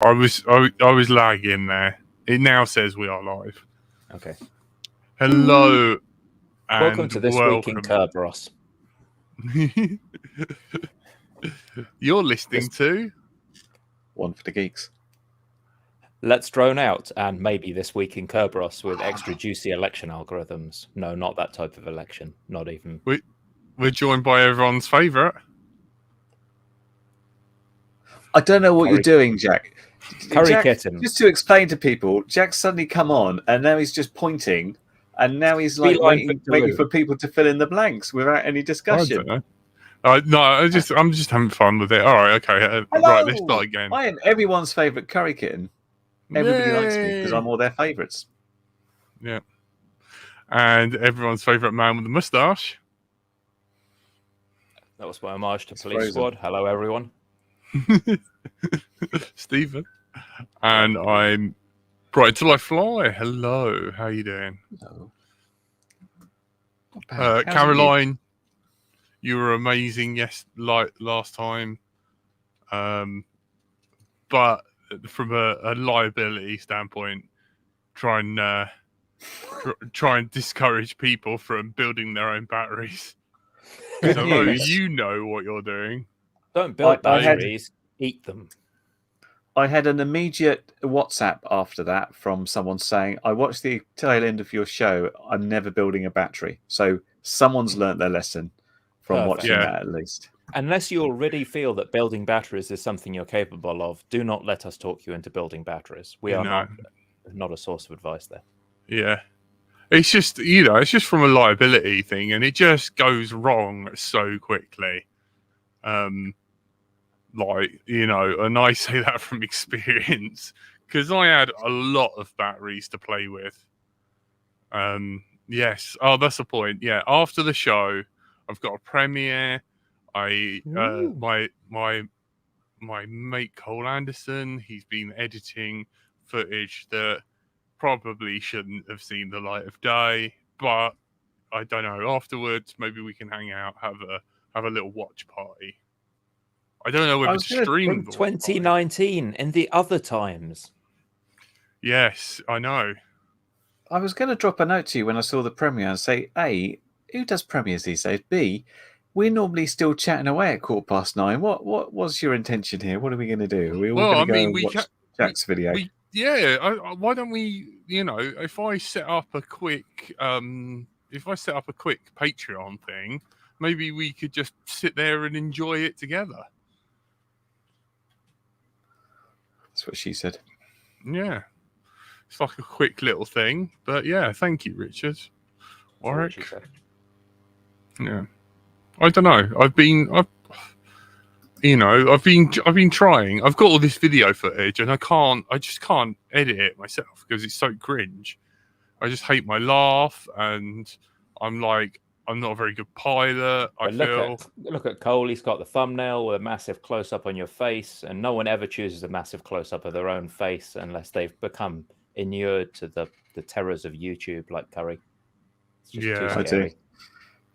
I was lagging there. It now says we are live. Okay. Hello. Welcome to this week in Kerberos. You're listening to One for the Geeks. Let's Drone Out, and maybe this week in Kerberos with extra juicy election algorithms. No, not that type of election. Not even. We're joined by everyone's favourite. I don't know what you're doing, Jack. Curry Jack, Kitten. Just to explain to people, Jack's suddenly come on, and now he's just pointing, and now he's like waiting for people to fill in the blanks without any discussion. I don't know. I'm just having fun with it. All right, okay. Right, let's start again. I am everyone's favourite Curry Kitten. Everybody likes me because I'm all their favourites. Yeah. And everyone's favourite man with the moustache. That was my homage to Police Squad. Hello, everyone. Stephen. And I'm Brighton Till I Fly. Hello. How are you doing? Hello. Caroline, you were amazing last time. But from a liability standpoint, try and discourage people from building their own batteries. Because I know you know what you're doing. Don't build batteries, eat them. I had an immediate WhatsApp after that from someone saying, I watched the tail end of your show. I'm never building a battery. So someone's learnt their lesson from watching that at least. Unless you already feel that building batteries is something you're capable of, do not let us talk you into building batteries. We are not a source of advice there. Yeah. It's just, it's just from a liability thing, and it just goes wrong so quickly. And I say that from experience because I had a lot of batteries to play with. Yes. Oh, that's the point. Yeah. After the show, I've got a premiere. My mate Cole Anderson, he's been editing footage that probably shouldn't have seen the light of day, but I don't know. Afterwards, maybe we can hang out, have a little watch party. I don't know whether to stream 2019 in the other times. Yes, I know. I was going to drop a note to you when I saw the premiere and say, A, who does premieres these days? B, we're normally still chatting away at 9:15. What was your intention here? What are we going to do? Are we all going to go watch Jack's video? Why don't we? If I set up a quick, Patreon thing, maybe we could just sit there and enjoy it together. That's what she said. Yeah, it's like a quick little thing, but yeah, thank you, Richard. Warwick. Yeah. I don't know. I've been trying. I've got all this video footage, and I just can't edit it myself because it's so cringe. I just hate my laugh, and I'm not a very good pilot. Look at Cole. He's got the thumbnail with a massive close up on your face, and no one ever chooses a massive close up of their own face unless they've become inured to the terrors of YouTube, like Curry. It's just too scary. I do.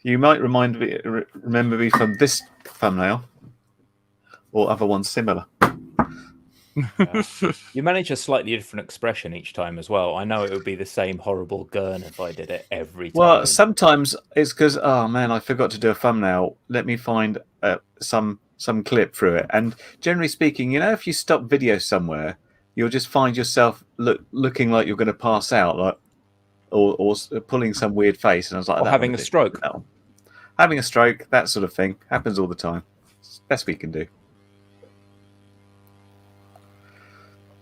You might remember me from this thumbnail or other ones similar. You manage a slightly different expression each time as well. I know it would be the same horrible gurn if I did it every time. Well, sometimes it's because, oh man, I forgot to do a thumbnail. Let me find some clip through it. And generally speaking, if you stop video somewhere, you'll just find yourself looking like you're going to pass out, like or pulling some weird face. And I was like, or having a stroke. No. Having a stroke, that sort of thing, happens all the time. It's the best we can do.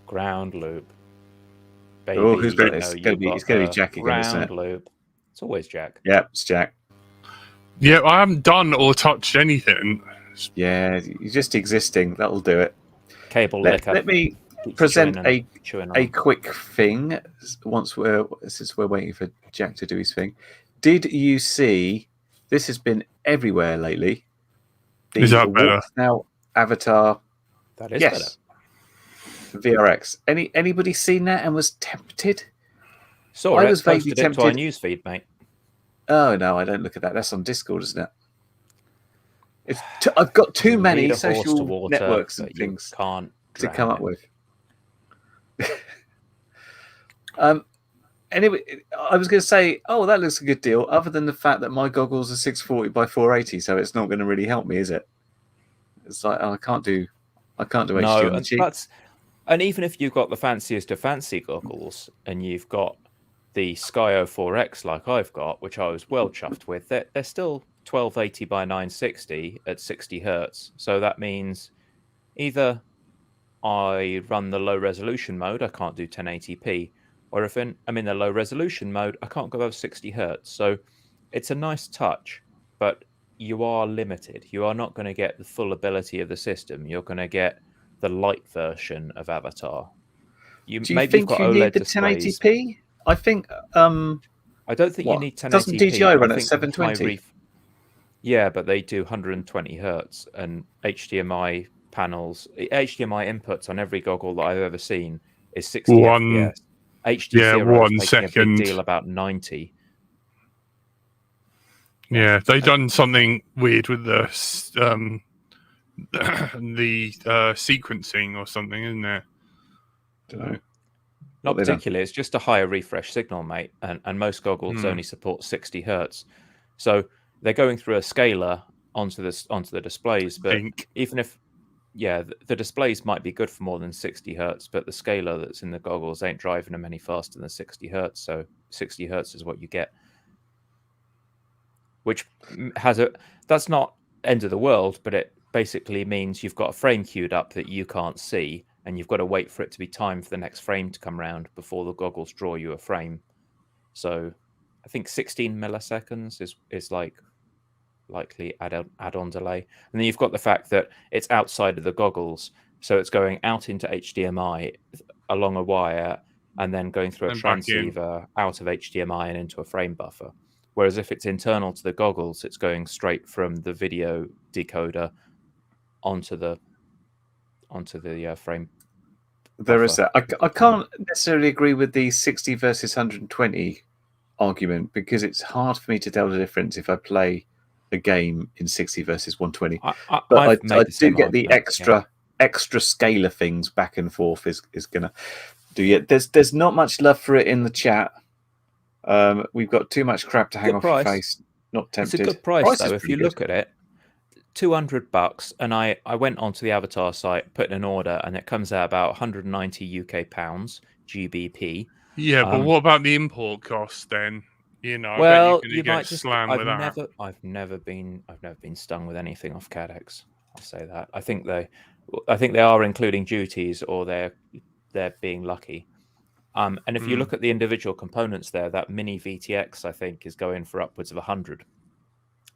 Ground loop. Baby, oh, who's got this? It's going to be Jack again, isn't it? Ground loop. It's always Jack. Yeah, it's Jack. Yeah, I haven't done or touched anything. Yeah, you're just existing. That'll do it. Cable liquor. Let me present a quick thing. Since we're waiting for Jack to do his thing. Did you see? This has been everywhere lately. Is that better? Now, Avatar. That is better. VRX. Anybody seen that and was tempted? I was vaguely tempted to our newsfeed, mate. Oh no, I don't look at that. That's on Discord, isn't it? I've got too many social networks and things to come up with. Anyway, I was going to say, oh, that looks a good deal. Other than the fact that my goggles are 640 by 480, so it's not going to really help me, is it? It's like I can't do HD on the cheap. And even if you've got the fanciest of fancy goggles and you've got the Skyo 4X like I've got, which I was well chuffed with, they're still 1280 by 960 at 60 hertz. So that means either I run the low resolution mode, I can't do 1080p, or if I'm in the low resolution mode, I can't go above 60 hertz. So it's a nice touch, but you are limited. You are not going to get the full ability of the system. You're going to get the light version of Avatar. Do you think you need the 1080p? I think. I don't think you need 1080p. Doesn't DJI run at 720? Yeah, but they do 120 hertz, and HDMI panels, HDMI inputs on every goggle that I've ever seen is 60 FPS. HD0 is making a big deal about 90. Yeah, they've done something weird with the sequencing or something, isn't it? Don't know. Not particularly. It's just a higher refresh signal, mate, and most goggles only support 60 hertz. So they're going through a scaler onto the displays, but even if the displays might be good for more than 60 hertz, but the scaler that's in the goggles ain't driving them any faster than 60 hertz. So 60 hertz is what you get, which that's not end of the world, but it basically means you've got a frame queued up that you can't see, and you've got to wait for it to be time for the next frame to come around before the goggles draw you a frame. So I think 16 milliseconds is like likely add-on delay. And then you've got the fact that it's outside of the goggles, so it's going out into HDMI along a wire and then going through a transceiver out of HDMI and into a frame buffer. Whereas if it's internal to the goggles, it's going straight from the video decoder onto the frame. There is that. I can't necessarily agree with the 60 versus 120 argument, because it's hard for me to tell the difference if I play a game in 60 versus 120. But I do get the extra scalar things back and forth is gonna do it. There's not much love for it in the chat. We've got too much crap to hang off your face. Not tempted. It's a good price though. If you look at it, $200, and I went onto the Avatar site, put in an order, and it comes out about 190 UK pounds GBP. Yeah, but what about the import costs then? You know, well, you might just slam with that. I've never been stung with anything off Cadex. I'll say that. I think they are including duties, or they're being lucky. And if you look at the individual components there, that mini VTX I think is going for upwards of 100.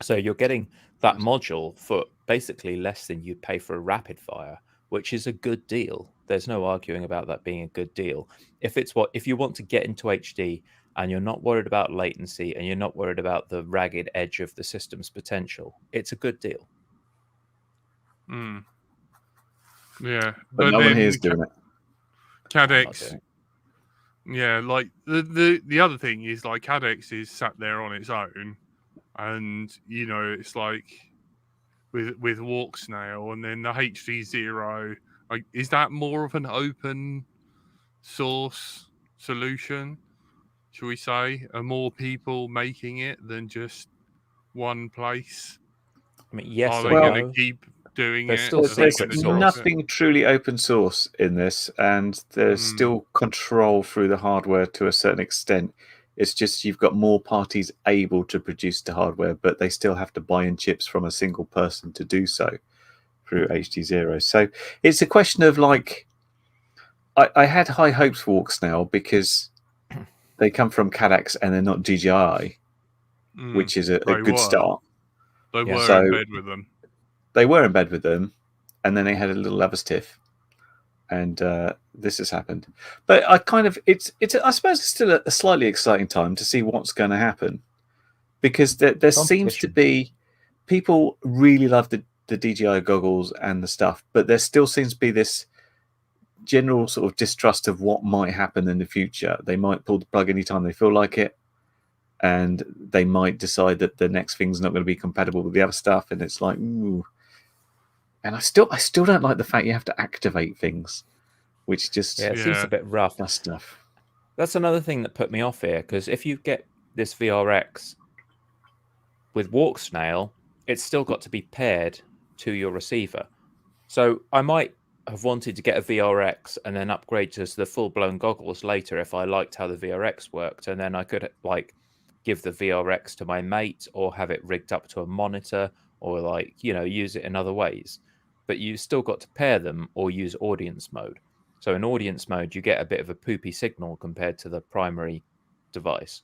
So you're getting that module for basically less than you'd pay for a rapid fire, which is a good deal. There's no arguing about that being a good deal. If you want to get into HD and you're not worried about latency and you're not worried about the ragged edge of the system's potential, it's a good deal. Yeah, but no one here is doing it. Cadex. Yeah, like the other thing is, like, Cadex is sat there on its own, and you know, it's like with Walk Snail, and then the HD0. Like, is that more of an open source solution? Shall we say? Are more people making it than just one place? I mean, yes. Are they going to keep doing it? There's nothing truly open source in this, and there's still control through the hardware to a certain extent. It's just you've got more parties able to produce the hardware, but they still have to buy in chips from a single person to do so through HD0. So it's a question of, like, I had high hopes for Walk Snail because they come from Cadex and they're not DJI, which is a good start. They were in bed with them. They were in bed with them, and then they had a little lovers tiff, and this has happened. But I suppose it's still a slightly exciting time to see what's going to happen, because there seems to be people really love the DJI goggles and the stuff, but there still seems to be this general sort of distrust of what might happen in the future. They might pull the plug anytime they feel like it, and they might decide that the next thing's not going to be compatible with the other stuff, and it's like, ooh. And I still don't like the fact you have to activate things. which just it seems a bit rough. does stuff. That's another thing that put me off here, because if you get this VRX with walk snail, it's still got to be paired to your receiver. So I might have wanted to get a VRX and then upgrade to the full-blown goggles later if I liked how the VRX worked, and then I could like give the VRX to my mate or have it rigged up to a monitor or like, you know, use it in other ways. But you still got to pair them or use audience mode. So in audience mode, you get a bit of a poopy signal compared to the primary device.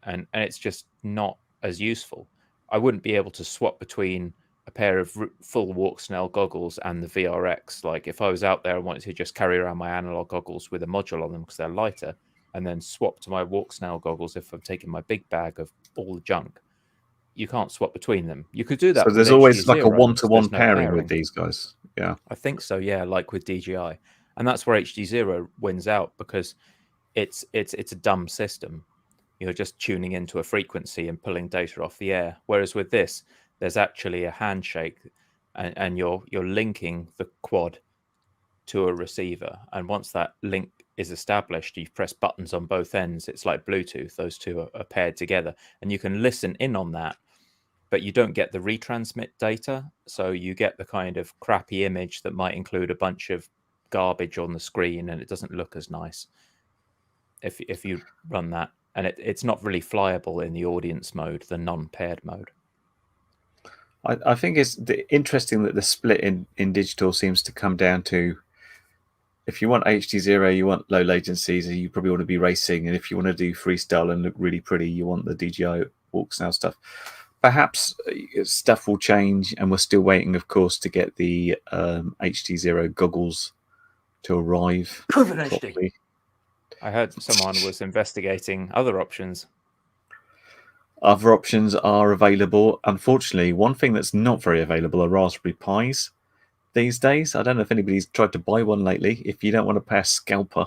And it's just not as useful. I wouldn't be able to swap between a pair of full walk snail goggles and the VRX. Like if I was out there and wanted to just carry around my analog goggles with a module on them because they're lighter, and then swap to my walk snail goggles if I'm taking my big bag of all the junk, you can't swap between them. You could do that. So there's always like a one-to-one pairing with these guys. Yeah, I think so. Yeah, like with DJI, and that's where HD Zero wins out because it's a dumb system. You're just tuning into a frequency and pulling data off the air. Whereas with this, there's actually a handshake, and you're linking the quad to a receiver. And once that link is established, you press buttons on both ends. It's like Bluetooth. Those two are paired together, and you can listen in on that, but you don't get the retransmit data. So you get the kind of crappy image that might include a bunch of garbage on the screen, and it doesn't look as nice if you run that. And it's not really flyable in the audience mode, the non-paired mode. I think it's interesting that the split in digital seems to come down to, if you want HD Zero, you want low latencies, so you probably want to be racing. And if you want to do freestyle and look really pretty, you want the DJI walk snail stuff. Perhaps stuff will change, and we're still waiting, of course, to get the HD Zero goggles to arrive properly. I heard someone was investigating other options. Other options are available. Unfortunately, one thing that's not very available are Raspberry Pis these days. I don't know if anybody's tried to buy one lately. If you don't want to pay a scalper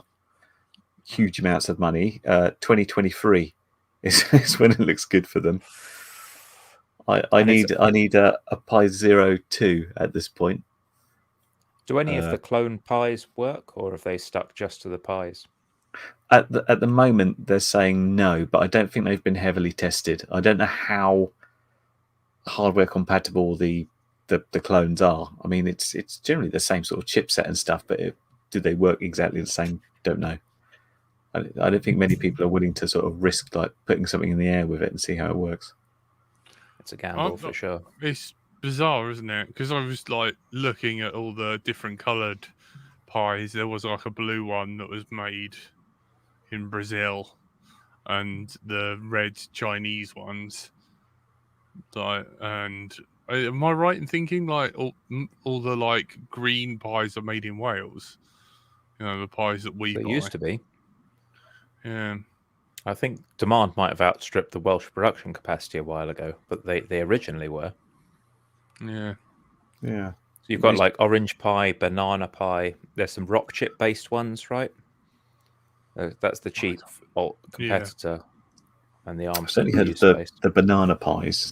huge amounts of money, 2023 is when it looks good for them. I need a Pi 02 at this point. Do any of the clone Pis work, or have they stuck just to the Pis? At the moment, they're saying no, but I don't think they've been heavily tested. I don't know how hardware compatible the clones are. I mean, it's generally the same sort of chipset and stuff, but do they work exactly the same? Don't know. I don't think many people are willing to sort of risk like putting something in the air with it and see how it works. It's a gamble for sure. It's bizarre, isn't it? Because I was like looking at all the different coloured Pis. There was like a blue one that was made in Brazil, and the red Chinese ones. And am I right in thinking like all the like green Pis are made in Wales? You know, the Pis that we buy. Used to be. Yeah. I think demand might have outstripped the Welsh production capacity a while ago, but they originally were. Yeah. Yeah. So you've got like orange pie, banana pie. There's some rock chip based ones, right? That's the cheap competitor, and the ARM. I've certainly heard of the banana pies.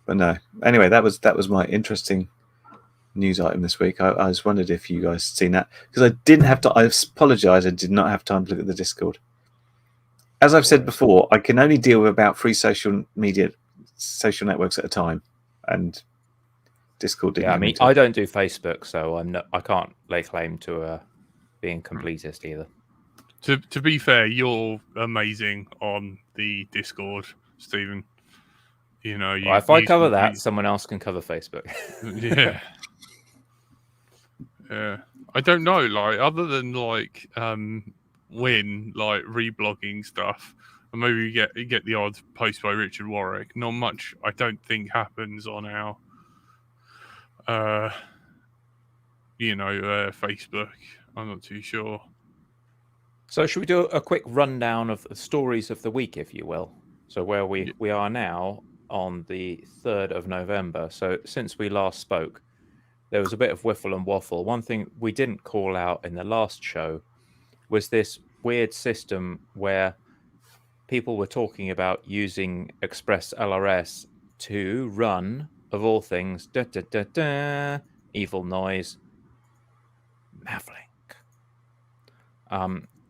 But no. Anyway, that was my interesting news item this week. I just wondered if you guys seen that, because I didn't have to. I apologise. I did not have time to look at the Discord. As I've said before, I can only deal with about 3 social networks at a time, and Discord didn't. Yeah, I mean, I don't do Facebook, so I can't lay claim to being completist either. To be fair, you're amazing on the Discord, Stephen. You know, if I cover that, someone else can cover Facebook. Yeah. Yeah. I don't know, like, other than like Win, like reblogging stuff, and maybe you get the odd post by Richard Warwick. Not much, I don't think, happens on our Facebook. I'm not too sure. So should we do a quick rundown of the stories of the week, if you will? So where we are now on the 3rd of November. So since we last spoke, there was a bit of whiffle and waffle. One thing we didn't call out in the last show was this weird system where people were talking about using Express LRS to run, of all things, evil noise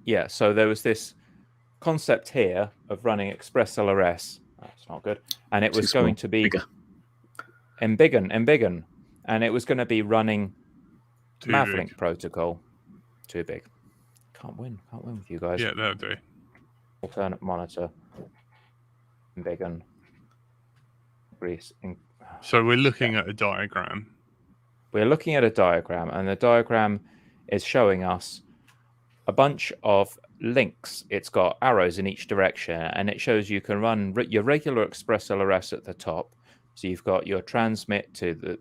Yeah, so there was this concept here of running Express LRS. That's not good. And it was going to be embiggen, and it was going to be running Mavlink protocol. Too big. Can't win with you guys. Yeah, that'll do. Alternate monitor. Embiggen. So we're looking at a diagram. We're looking at a diagram, and the diagram is showing us a bunch of links. It's got arrows in each direction, and it shows you can run your regular Express LRS at the top. So you've got your transmit to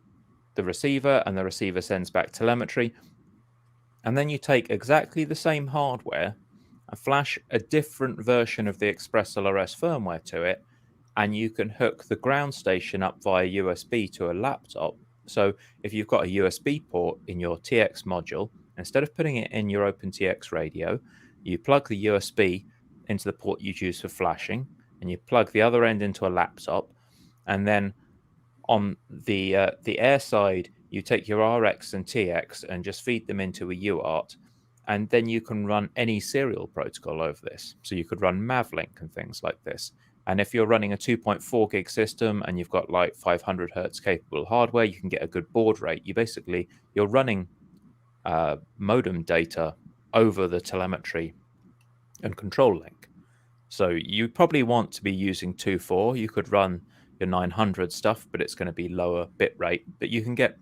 the receiver, and the receiver sends back telemetry. And then you take exactly the same hardware and flash a different version of the Express LRS firmware to it, and you can hook the ground station up via USB to a laptop. So if you've got a USB port in your TX module, instead of putting it in your OpenTX radio, you plug the USB into the port you choose for flashing, and you plug the other end into a laptop. And then on the air side, you take your RX and TX and just feed them into a UART. And then you can run any serial protocol over this. So you could run Mavlink and things like this. And if you're running a 2.4 gig system and you've got like 500 hertz capable hardware, you can get a good baud rate. You're running modem data over the telemetry and control link. So you probably want to be using 2.4. You could run your 900 stuff, but it's going to be lower bit rate. But you can get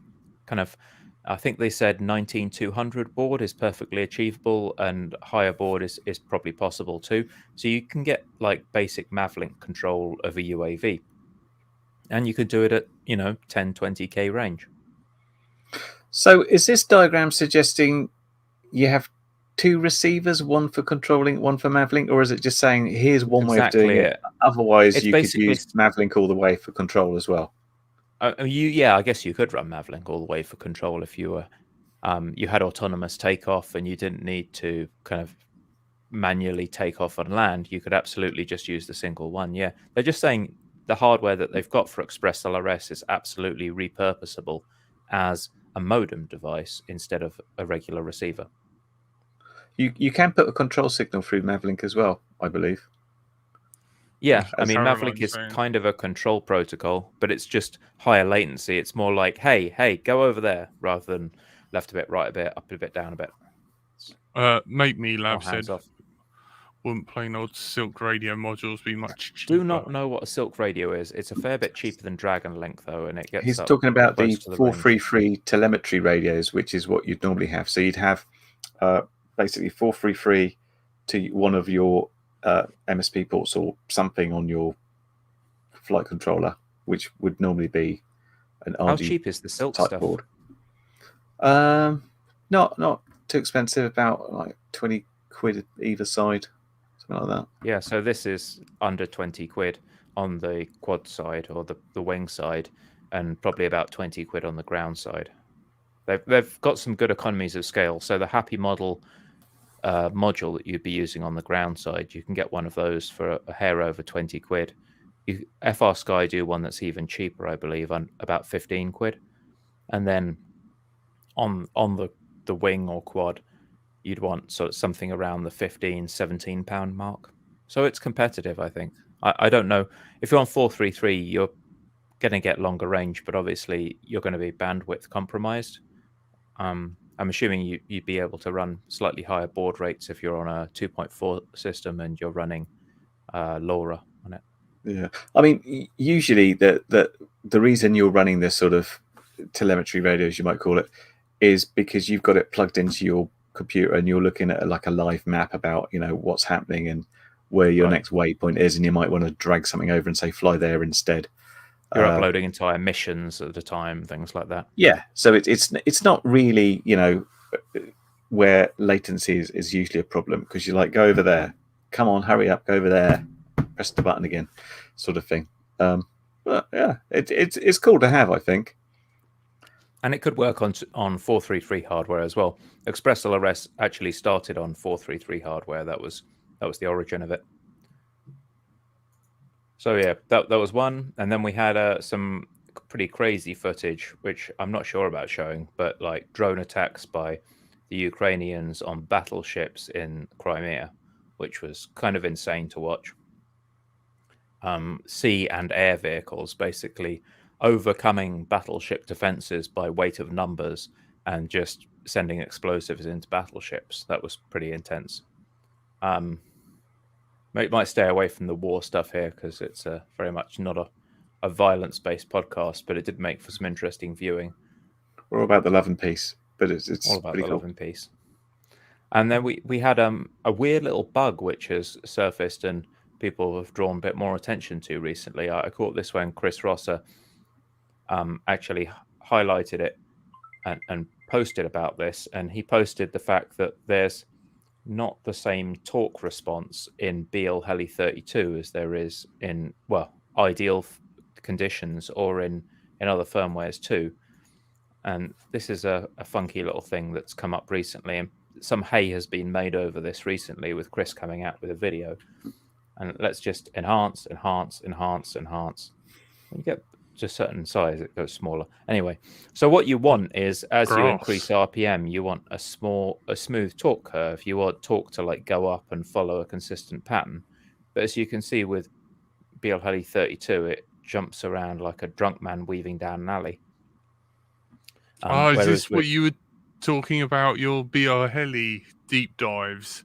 kind of, I think they said 19200 baud is perfectly achievable, and higher baud is probably possible too. So you can get like basic Mavlink control of a UAV, and you could do it at 10-20k range. So is this diagram suggesting you have two receivers, one for controlling, one for Mavlink, or is it just saying here's one way of doing it? Otherwise, you could use Mavlink all the way for control as well. I guess you could run Mavlink all the way for control if you were you had autonomous takeoff and you didn't need to kind of manually take off on land. You could absolutely just use the single one. Yeah, they're just saying the hardware that they've got for Express LRS is absolutely repurposable as a modem device instead of a regular receiver. You can put a control signal through Mavlink as well, I believe. Yeah, I mean, Mavlink is kind of a control protocol, but it's just higher latency. It's more like, hey, go over there, rather than left a bit, right a bit, up a bit, down a bit. Mate Me Lab said, wouldn't plain old Silk radio modules be much cheaper? Do not know what a Silk radio is. It's a fair bit cheaper than Dragon Link, though, and it gets. He's talking about the 433 telemetry radios, which is what you'd normally have. So you'd have basically 433 to one of your MSP ports or something on your flight controller, which would normally be an RG. How cheap is the Silk stuff? Board. Not too expensive, about like 20 quid either side, something like that. Yeah, so this is under 20 quid on the quad side or the wing side, and probably about 20 quid on the ground side. They've got some good economies of scale. So the Happy Model module that you'd be using on the ground side, you can get one of those for a hair over 20 quid. FR Sky do one that's even cheaper, I believe, on about 15 quid. And then on the wing or quad, you'd want something around the 15-17 pound mark. So it's competitive, I think. I don't know. If you're on 433, you're going to get longer range, but obviously you're going to be bandwidth compromised. I'm assuming you'd be able to run slightly higher baud rates if you're on a 2.4 system and you're running LoRa on it. Yeah, I mean, usually the reason you're running this sort of telemetry radio, as you might call it, is because you've got it plugged into your computer and you're looking at like a live map about what's happening and where your next waypoint is, and you might want to drag something over and say fly there instead. You're uploading entire missions at a time, things like that. Yeah, so it's not really where latency is usually a problem, because you're like, go over there, come on, hurry up, go over there, press the button again, sort of thing. But yeah, it's cool to have, I think. And it could work on 433 hardware as well. Express LRS actually started on 433 hardware. That was the origin of it. So yeah, that was one. And then we had some pretty crazy footage, which I'm not sure about showing, but like drone attacks by the the Ukrainians on battleships in Crimea, which was kind of insane to watch. Sea and air vehicles basically overcoming battleship defenses by weight of numbers and just sending explosives into battleships. That was pretty intense. Might stay away from the war stuff here because it's very much not a violence-based podcast, but it did make for some interesting viewing. We're all about the love and peace, but it's all about pretty the cool. love and peace. And then we had a weird little bug which has surfaced and people have drawn a bit more attention to recently. I caught this when Chris Rosser actually highlighted it and posted about this, and he posted the fact that there's not the same torque response in BL Heli 32 as there is in, well, ideal conditions or in other firmwares too. And this is a funky little thing that's come up recently, and some hay has been made over this recently with Chris coming out with a video. And let's just enhance. When you get to a certain size, it goes smaller. Anyway, so what you want is, as you increase RPM, you want a smooth torque curve. You want torque to like go up and follow a consistent pattern. But as you can see with BL Heli 32, it jumps around like a drunk man weaving down an alley. Is this what you were talking about, your BL Heli deep dives?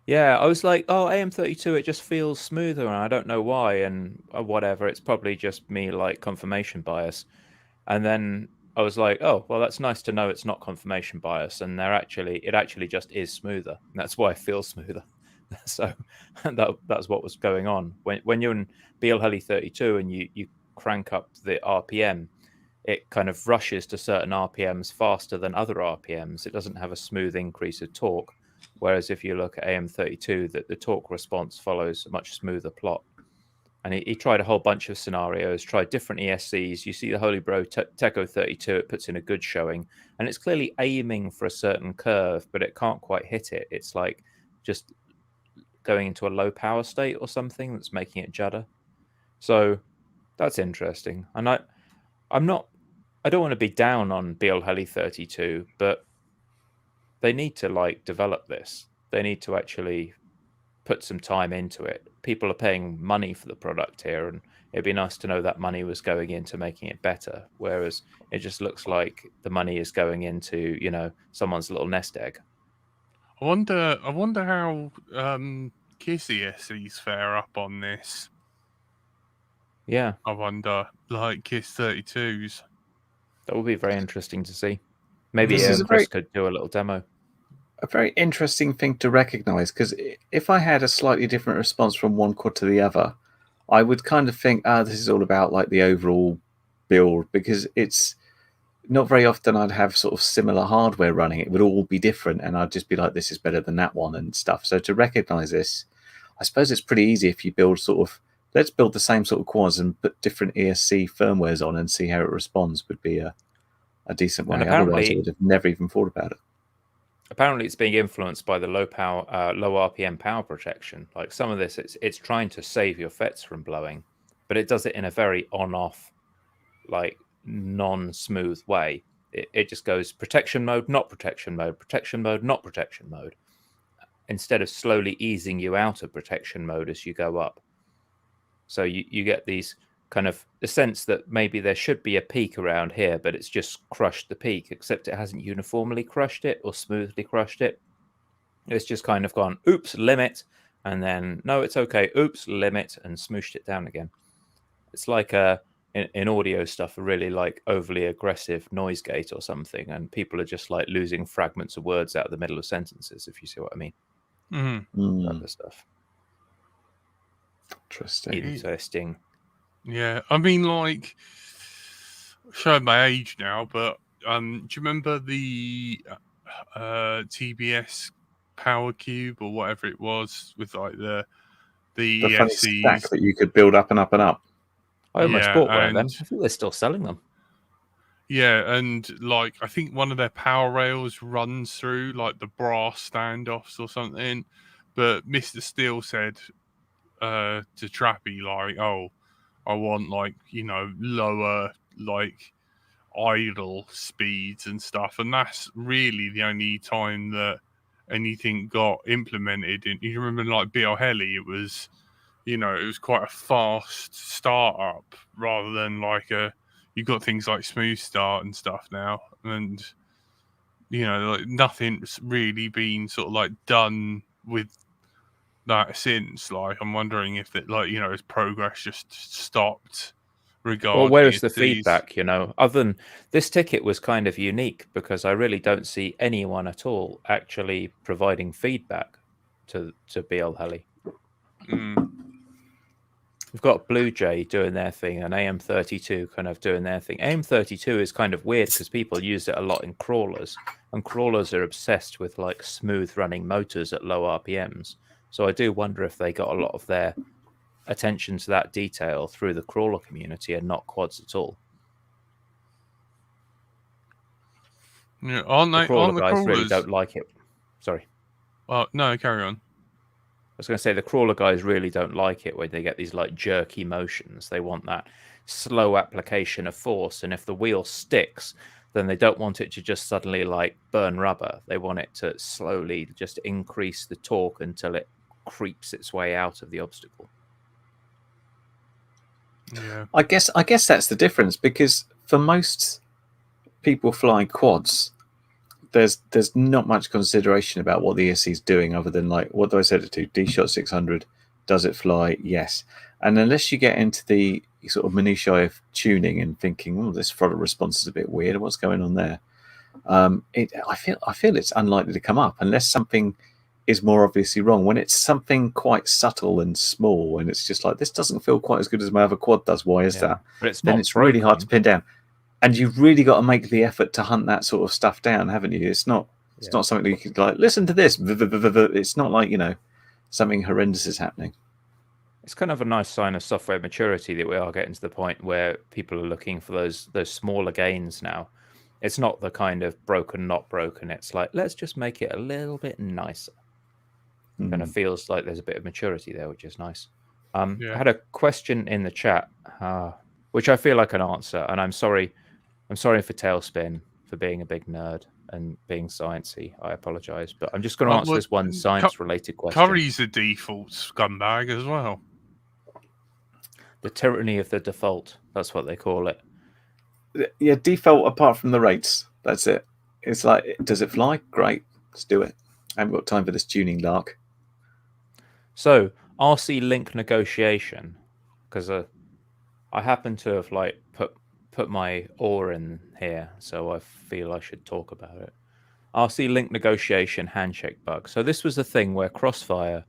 Yeah, I was like, oh, AM32, it just feels smoother, and I don't know why, and whatever. It's probably just me, like, confirmation bias. And then I was like, oh, well, that's nice to know it's not confirmation bias, and it actually just is smoother. And that's why it feels smoother. So that's what was going on. When you're in BL Heli 32 and you crank up the RPM, it kind of rushes to certain RPMs faster than other RPMs. It doesn't have a smooth increase of torque. Whereas if you look at AM32, the torque response follows a much smoother plot. And he tried a whole bunch of scenarios, tried different ESCs. You see the Holy Bro Teco 32, it puts in a good showing. And it's clearly aiming for a certain curve, but it can't quite hit it. It's like just going into a low power state or something that's making it judder. So that's interesting. And I don't want to be down on BL Heli 32, but they need to like develop this. They need to actually put some time into it. People are paying money for the product here, and it'd be nice to know that money was going into making it better. Whereas it just looks like the money is going into, someone's little nest egg. I wonder how KISS ESCs fare up on this. Yeah. I wonder, like KISS 32s. That would be very interesting to see. Maybe Chris could do a little demo. A very interesting thing to recognize, because if I had a slightly different response from one quad to the other, I would kind of think, this is all about like the overall build, because it's not very often I'd have sort of similar hardware running. It would all be different, and I'd just be like, this is better than that one and stuff. So to recognize this, I suppose it's pretty easy if you build let's build the same sort of quads and put different ESC firmwares on and see how it responds would be a decent way. Otherwise, I would have never even thought about it. Apparently, it's being influenced by the low RPM power protection. Like some of this, it's trying to save your FETs from blowing, but it does it in a very on-off, like non-smooth way. It just goes protection mode, not protection mode, protection mode, not protection mode, instead of slowly easing you out of protection mode as you go up. So you get these kind of the sense that maybe there should be a peak around here, but it's just crushed the peak, except it hasn't uniformly crushed it or smoothly crushed it. It's just kind of gone, oops, limit, and then, no, it's okay, oops, limit, and smooshed it down again. It's like in audio stuff, a really like overly aggressive noise gate or something, and people are just like losing fragments of words out of the middle of sentences, if you see what I mean. Mm-hmm. That other stuff. Interesting. Yeah, I mean, like, showing my age now, but do you remember the TBS Power Cube or whatever it was with like the funny stack that you could build up and up and up? I almost bought one of them. I think they're still selling them. Yeah, and like I think one of their power rails runs through like the brass standoffs or something. But Mr. Steele said to Trappy, like, oh, I want like, lower, like idle speeds and stuff, and that's really the only time that anything got implemented. You remember, like BL Heli, it was, you know, it was quite a fast startup rather than like you've got things like Smooth Start and stuff now, and you know, like nothing's really been sort of like done with that since. Like, I'm wondering if that, like, you know, has progress just stopped regarding. Well, where is the if these- feedback? You know, other than this ticket was kind of unique because I really don't see anyone at all actually providing feedback to BL Heli. We've got Blue Jay doing their thing and AM32 kind of doing their thing. AM32 is kind of weird because people use it a lot in crawlers, and crawlers are obsessed with like smooth running motors at low RPMs. So I do wonder if they got a lot of their attention to that detail through the crawler community and not quads at all. Yeah, aren't The they? crawler Aren't the guys crawlers? really don't like it. Sorry. Well, no, carry on. I was going to say the crawler guys really don't like it when they get these like jerky motions. They want that slow application of force, and if the wheel sticks, then they don't want it to just suddenly like burn rubber. They want it to slowly just increase the torque until it creeps its way out of the obstacle. Yeah. I guess that's the difference, because for most people flying quads, there's not much consideration about what the ESC is doing other than like, what do I set it to? D-Shot 600. Does it fly? Yes. And unless you get into the sort of minutiae of tuning and thinking, oh, this throttle response is a bit weird, what's going on there? I feel it's unlikely to come up unless something is more obviously wrong. When it's something quite subtle and small, and it's just like, this doesn't feel quite as good as my other quad does. Why is that? But Then it's really hard to pin down. And you've really got to make the effort to hunt that sort of stuff down, haven't you? It's not something that you can like, listen to this. It's not like, you know, something horrendous is happening. It's kind of a nice sign of software maturity that we are getting to the point where people are looking for those smaller gains now. It's not the kind of broken, not broken. It's like, let's just make it a little bit nicer. Kind of feels like there's a bit of maturity there, which is nice. I had a question in the chat, which I feel like an answer, and I'm sorry for Tailspin for being a big nerd and being sciencey. I apologize, but I'm just going to answer this one science-related question. Curry's a default scumbag as well. The tyranny of the default. That's what they call it. Yeah, default apart from the rates. That's it. It's like, does it fly? Great, let's do it. I haven't got time for this tuning lark. So, RC link negotiation, because I happen to have like put my oar in here, so I feel I should talk about it. RC link negotiation handshake bug. So this was the thing where Crossfire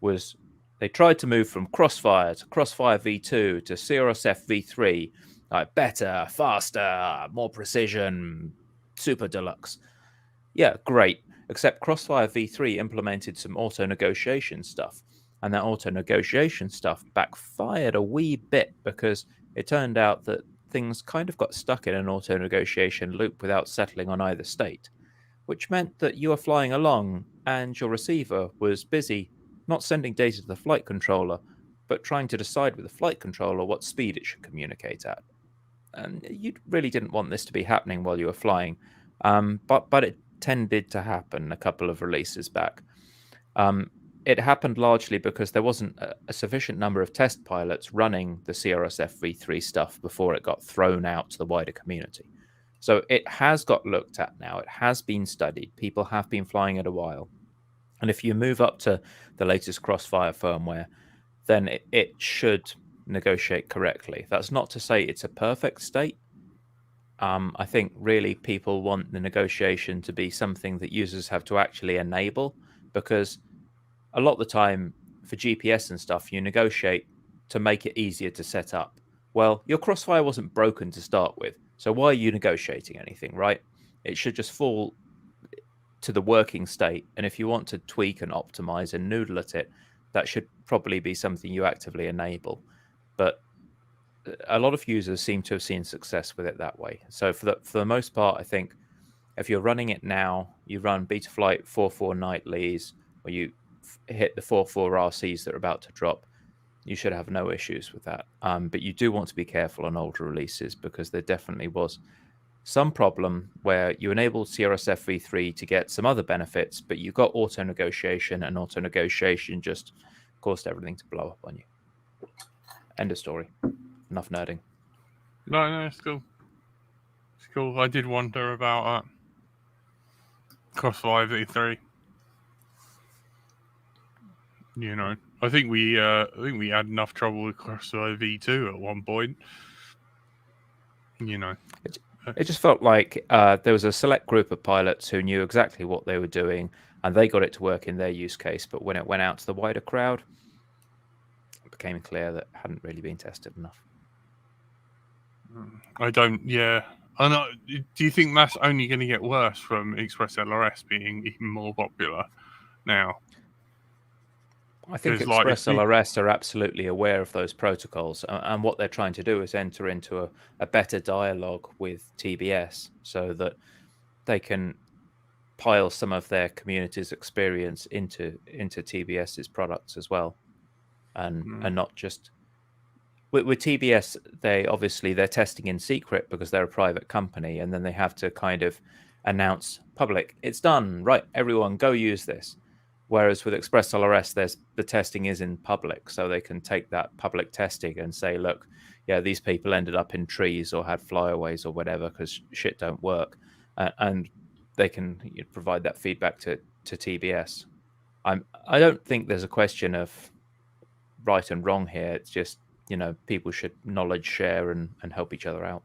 was, they tried to move from Crossfire to Crossfire V2 to CRSF V3, like better, faster, more precision, super deluxe. Yeah, great. Except Crossfire V3 implemented some auto negotiation stuff, and that auto negotiation stuff backfired a wee bit because it turned out that things kind of got stuck in an auto negotiation loop without settling on either state, which meant that you were flying along and your receiver was busy not sending data to the flight controller, but trying to decide with the flight controller what speed it should communicate at. And you really didn't want this to be happening while you were flying, but it tended to happen a couple of releases back. It happened largely because there wasn't a sufficient number of test pilots running the CRSF V3 stuff before it got thrown out to the wider community. So it has got looked at now. It has been studied. People have been flying it a while. And if you move up to the latest Crossfire firmware, then it should negotiate correctly. That's not to say it's a perfect state. I think really people want the negotiation to be something that users have to actually enable, because a lot of the time for GPS and stuff, you negotiate to make it easier to set up. Well, your Crossfire wasn't broken to start with, so why are you negotiating anything, right? It should just fall to the working state, and if you want to tweak and optimize and noodle at it, that should probably be something you actively enable. But a lot of users seem to have seen success with it that way. So for the most part, I think if you're running it now, you run Betaflight 4.4 nightlies, or you hit the 4.4 RCs that are about to drop, you should have no issues with that. But you do want to be careful on older releases, because there definitely was some problem where you enabled CRSF v3 to get some other benefits, but you got auto negotiation, and auto negotiation just caused everything to blow up on you. End of story. Enough nerding. No, it's cool. It's cool. I did wonder about Crossfire v3. You know, I think we had enough trouble with Crossfire v2 at one point. You know, it just felt like there was a select group of pilots who knew exactly what they were doing, and they got it to work in their use case. But when it went out to the wider crowd, it became clear that it hadn't really been tested enough. I don't. Yeah, I know. Do you think that's only going to get worse from Express LRS being even more popular now? I think Express LRS are absolutely aware of those protocols, and what they're trying to do is enter into a better dialogue with TBS so that they can pile some of their community's experience into TBS's products as well, and not just with TBS. They're testing in secret because they're a private company, and then they have to kind of announce public, it's done, right? Everyone go use this. Whereas with Express LRS, the testing is in public, so they can take that public testing and say, look, yeah, these people ended up in trees or had flyaways or whatever because shit don't work, and they can provide that feedback to TBS. I don't think there's a question of right and wrong here. It's just people should knowledge share and help each other out.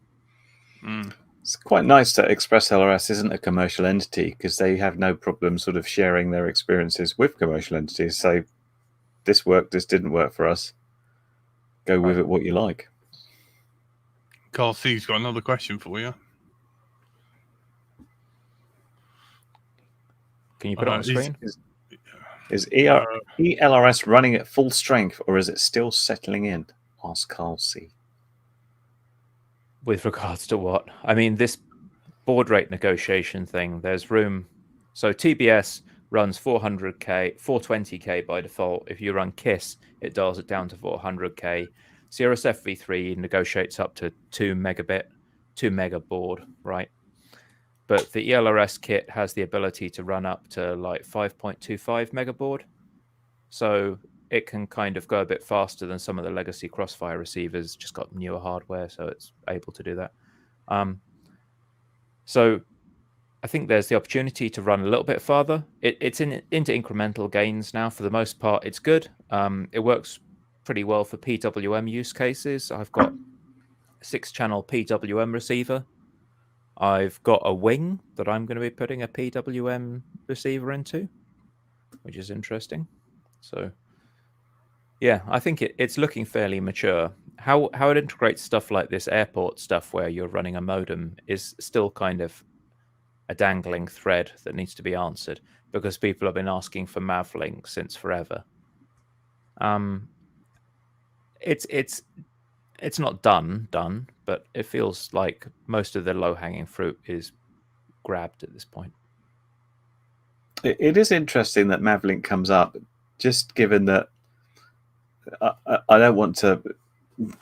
It's quite nice that Express LRS isn't a commercial entity, because they have no problem sort of sharing their experiences with commercial entities. So this worked, this didn't work for us. Go with it what you like. Carl C's got another question for you. Can you put it on the screen? Is ELRS running at full strength, or is it still settling in? Ask Carl C. With regards to what? I mean, this board rate negotiation thing, there's room. So TBS runs 420K by default. If you run KISS, it dials it down to 400K. CRSF v3 negotiates up to 2 mega board, right? But the ELRS kit has the ability to run up to like 5.25 mega board. So it can kind of go a bit faster than some of the legacy Crossfire receivers, just got newer hardware, so it's able to do that. So I think there's the opportunity to run a little bit farther. It's into incremental gains now. For the most part, it's good. It works pretty well for PWM use cases. I've got a 6-channel PWM receiver. I've got a wing that I'm going to be putting a PWM receiver into, which is interesting. So yeah, I think it's looking fairly mature. How it integrates stuff like this airport stuff where you're running a modem is still kind of a dangling thread that needs to be answered, because people have been asking for Mavlink since forever. It's not done, but it feels like most of the low-hanging fruit is grabbed at this point. It is interesting that Mavlink comes up, just given that I don't want to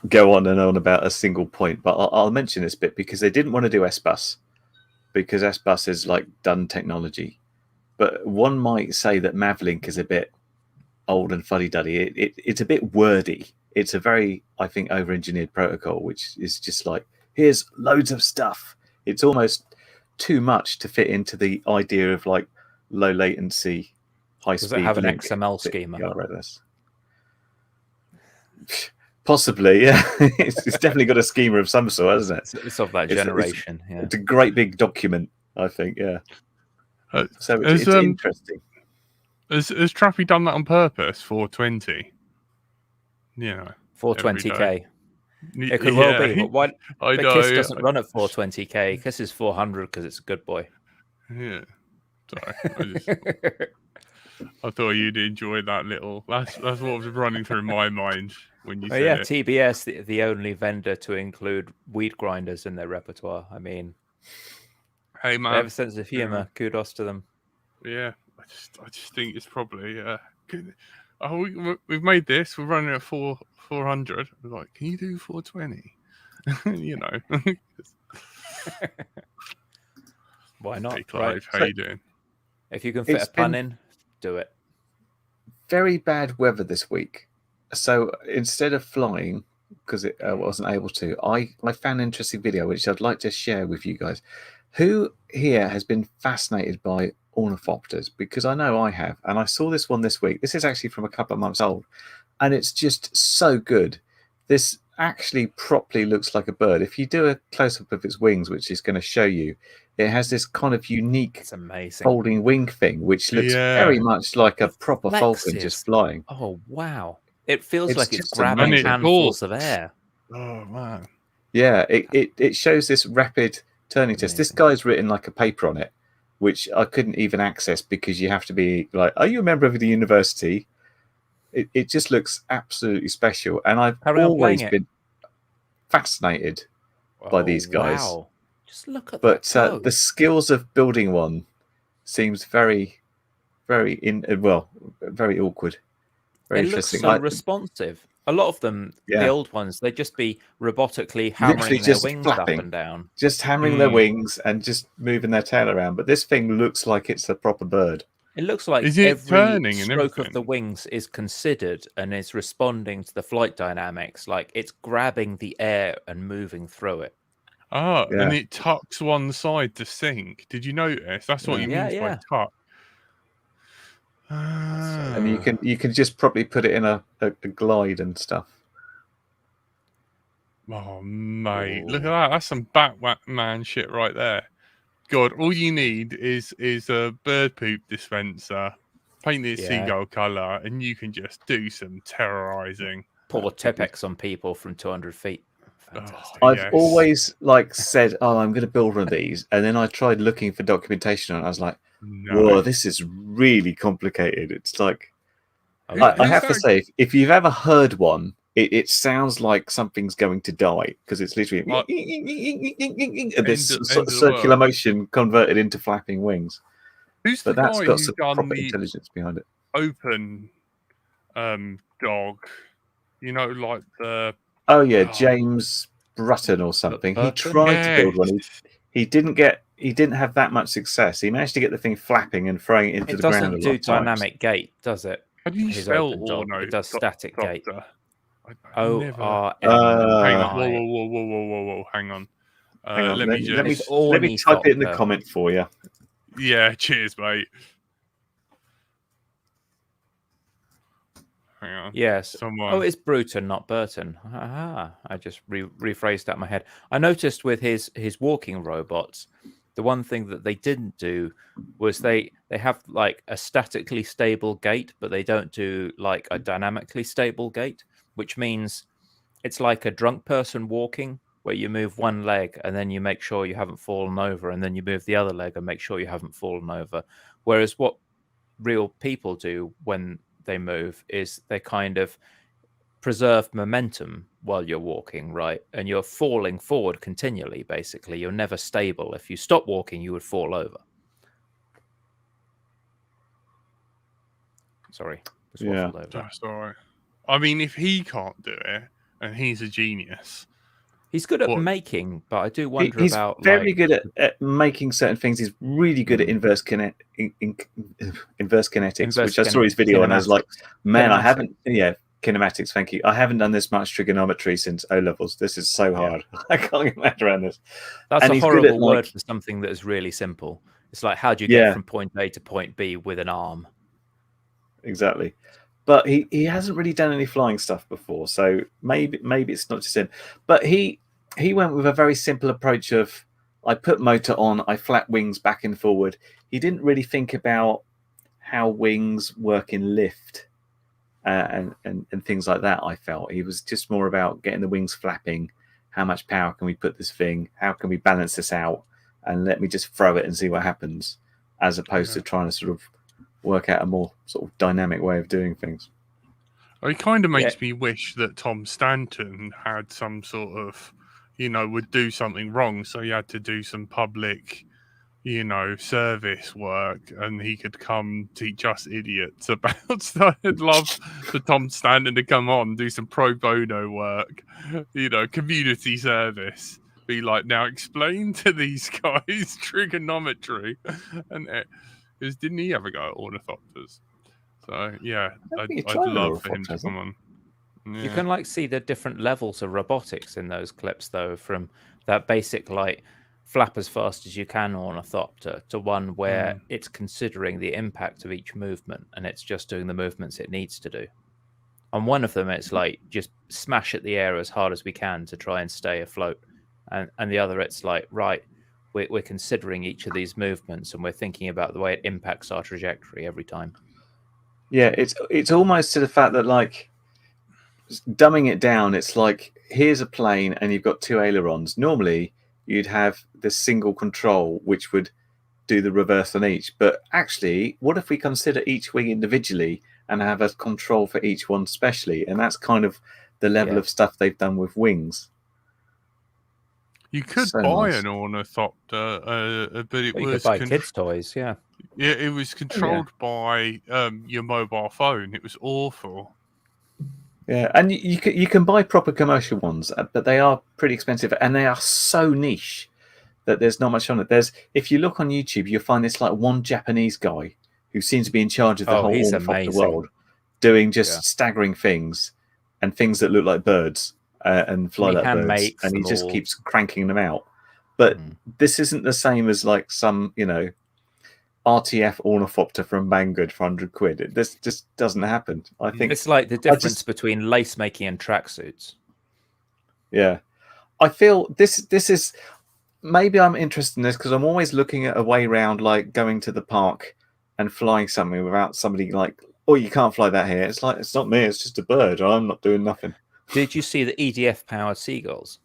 go on and on about a single point, but I'll mention this bit because they didn't want to do S-Bus, because S-Bus is like done technology. But one might say that Mavlink is a bit old and fuddy-duddy. It's a bit wordy. It's a very, I think, over-engineered protocol, which is just like, here's loads of stuff. It's almost too much to fit into the idea of like low latency, high speed. Does it have an XML schema? Yeah, I read this. Possibly, yeah. It's definitely got a schema of some sort, hasn't it? It's of that generation. It's a great big document, I think. Yeah. So it's interesting. Has Trappy done that on purpose? 420. Yeah. 420K. It could well be. But why? I know. KISS doesn't run at 420K. KISS is 400 because it's a good boy. Yeah. Sorry. I thought you'd enjoy that little. That's what was running through my mind when you said it. TBS, the only vendor to include weed grinders in their repertoire. I mean, hey man, they have a sense of humor. Yeah. Kudos to them. Yeah, I just think it's probably. We've made this. We're running at 400. We're like, can you do 420? You know. Why not? Hey Clive, how you doing? If you can fit a pun in, do it. Very bad weather this week. So instead of flying, because it wasn't able to, I found an interesting video which I'd like to share with you guys. Who here has been fascinated by ornithopters? Because I know I have, and I saw this one this week. This is actually from a couple of months old, and it's just so good. This actually properly looks like a bird. If you do a close-up of its wings, which is going to show you, it has this kind of unique It's amazing folding wing thing, which looks very much like a proper falcon just flying. Oh, wow. It feels like it's just grabbing amazing. handfuls of air. Oh man. Yeah, it shows this rapid turning test. This guy's written like a paper on it, which I couldn't even access because you have to be like, are you a member of the university? It just looks absolutely special. And I've always been fascinated by these guys. Wow. Just look at that. But the skills of building one seems very, very very awkward. Very interesting. Looks so responsive. A lot of them, the old ones, they'd just be robotically hammering their wings flapping, up and down. Just hammering their wings and just moving their tail around. But this thing looks like it's a proper bird. It looks like every stroke of the wings is considered and is responding to the flight dynamics. Like it's grabbing the air and moving through it. Oh, and it tucks one side to sink. Did you notice? That's what you mean by tuck. And you can just probably put it in a glide and stuff. Oh mate, look at that! That's some Batman shit right there. God, all you need is a bird poop dispenser, paint it seagull color, and you can just do some terrorizing. Pour Tipex on people from 200 feet. Fantastic. I've always said, "Oh, I'm going to build one of these," and then I tried looking for documentation on it. I was like, "Whoa, this is really complicated." It's like, I have to say, if you've ever heard one, it sounds like something's going to die because it's literally this circular motion converted into flapping wings. Who's but the that's guy got who's some done proper the intelligence behind it. Open dog, you know, like the James Brighton or something. He tried to build one. He didn't have that much success. He managed to get the thing flapping and throwing it into the ground. It doesn't do dynamic gate, does it? How do you spell Orno? It does static gate. O-R-N. Hang on. Whoa. Hang on. Let me type it in the comment for you. Yeah, cheers, mate. Hang on. Yes. Oh, it's Bruton, not Burton. I just rephrased that in my head. I noticed with his walking robots, the one thing that they didn't do was they have like a statically stable gait, but they don't do like a dynamically stable gait, which means it's like a drunk person walking where you move one leg and then you make sure you haven't fallen over, and then you move the other leg and make sure you haven't fallen over. Whereas what real people do when they move is they kind of preserve momentum while you're walking, right? And you're falling forward continually, basically. You're never stable. If you stop walking, you would fall over. Sorry. That's all right. I mean, if he can't do it, and he's a genius. He's good at making, but I do wonder about... He's very good at making certain things. He's really good at inverse kinetics, which I saw his video and I was like, man, I haven't... Yeah, kinematics, thank you. I haven't done this much trigonometry since O-levels. This is so hard. I can't get my head around this. That's a horrible word for something that is really simple. It's like, how do you get from point A to point B with an arm? Exactly. But he hasn't really done any flying stuff before, so maybe it's not just him. But he went with a very simple approach of, I put motor on, I flap wings back and forward. He didn't really think about how wings work in lift and things like that, I felt. He was just more about getting the wings flapping. How much power can we put this thing? How can we balance this out? And let me just throw it and see what happens, as opposed to trying to sort of work out a more sort of dynamic way of doing things. It kind of makes me wish that Tom Stanton had some sort of, would do something wrong, so he had to do some public, service work, and he could come teach us idiots about stuff. I'd love for Tom Stanton to come on, do some pro bono work, community service. be like, now explain to these guys trigonometry, and because didn't he ever go at ornithopters? So yeah, I'd love for him to come on. Yeah. You can like see the different levels of robotics in those clips, though, from that basic like flap as fast as you can ornithopter to one where it's considering the impact of each movement and it's just doing the movements it needs to do. On one of them, it's like just smash at the air as hard as we can to try and stay afloat, and the other, it's like, right, we're considering each of these movements and we're thinking about the way it impacts our trajectory every time. Yeah, it's almost to the fact that, like, dumbing it down, it's like, here's a plane and you've got two ailerons. Normally, you'd have this single control which would do the reverse on each. But actually, what if we consider each wing individually and have a control for each one specially? And that's kind of the level of stuff they've done with wings. You could buy an ornithopter, but it was... You could buy kids' toys, yeah. Yeah, it was controlled by your mobile phone. It was awful. Yeah, and you can buy proper commercial ones, but they are pretty expensive, and they are so niche that there's not much on it. If you look on YouTube, you'll find this like one Japanese guy who seems to be in charge of the whole ornithopter world, doing just staggering things and things that look like birds and fly like birds, and he just keeps cranking them out. But this isn't the same as like some, RTF ornithopter from Banggood for 100 quid. This just doesn't happen. I think it's like the difference between lace making and tracksuits. Yeah, I feel this is maybe I'm interested in this because I'm always looking at a way around, like going to the park and flying something without somebody like, oh, you can't fly that here. It's like, it's not me. It's just a bird. I'm not doing nothing. Did you see the EDF powered seagulls?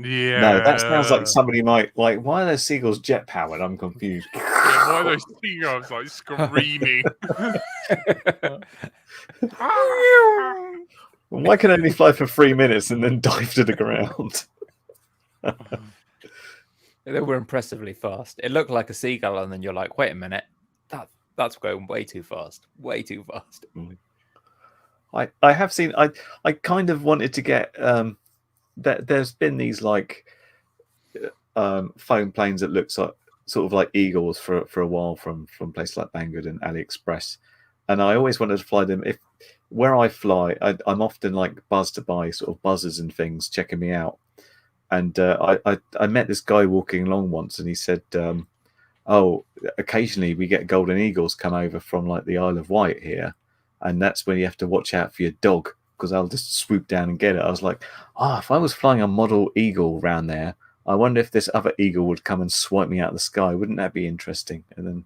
Yeah. No, that sounds like somebody might like. Why are those seagulls jet powered? I'm confused. Yeah, why are those seagulls like screaming? Why can they only fly for 3 minutes and then dive to the ground? They were impressively fast. It looked like a seagull, and then you're like, wait a minute, that's going way too fast. Way too fast. I have seen. I kind of wanted to get. There's been these like foam planes that looks like sort of like eagles for a while from places like Banggood and AliExpress, and I always wanted to fly them. Where I fly, I'm often like buzzed by sort of buzzers and things checking me out, and I met this guy walking along once, and he said, "Oh, occasionally we get golden eagles come over from like the Isle of Wight here, and that's when you have to watch out for your dog." Because I'll just swoop down and get it. I was like, if I was flying a model eagle around there, I wonder if this other eagle would come and swipe me out of the sky. Wouldn't that be interesting? And then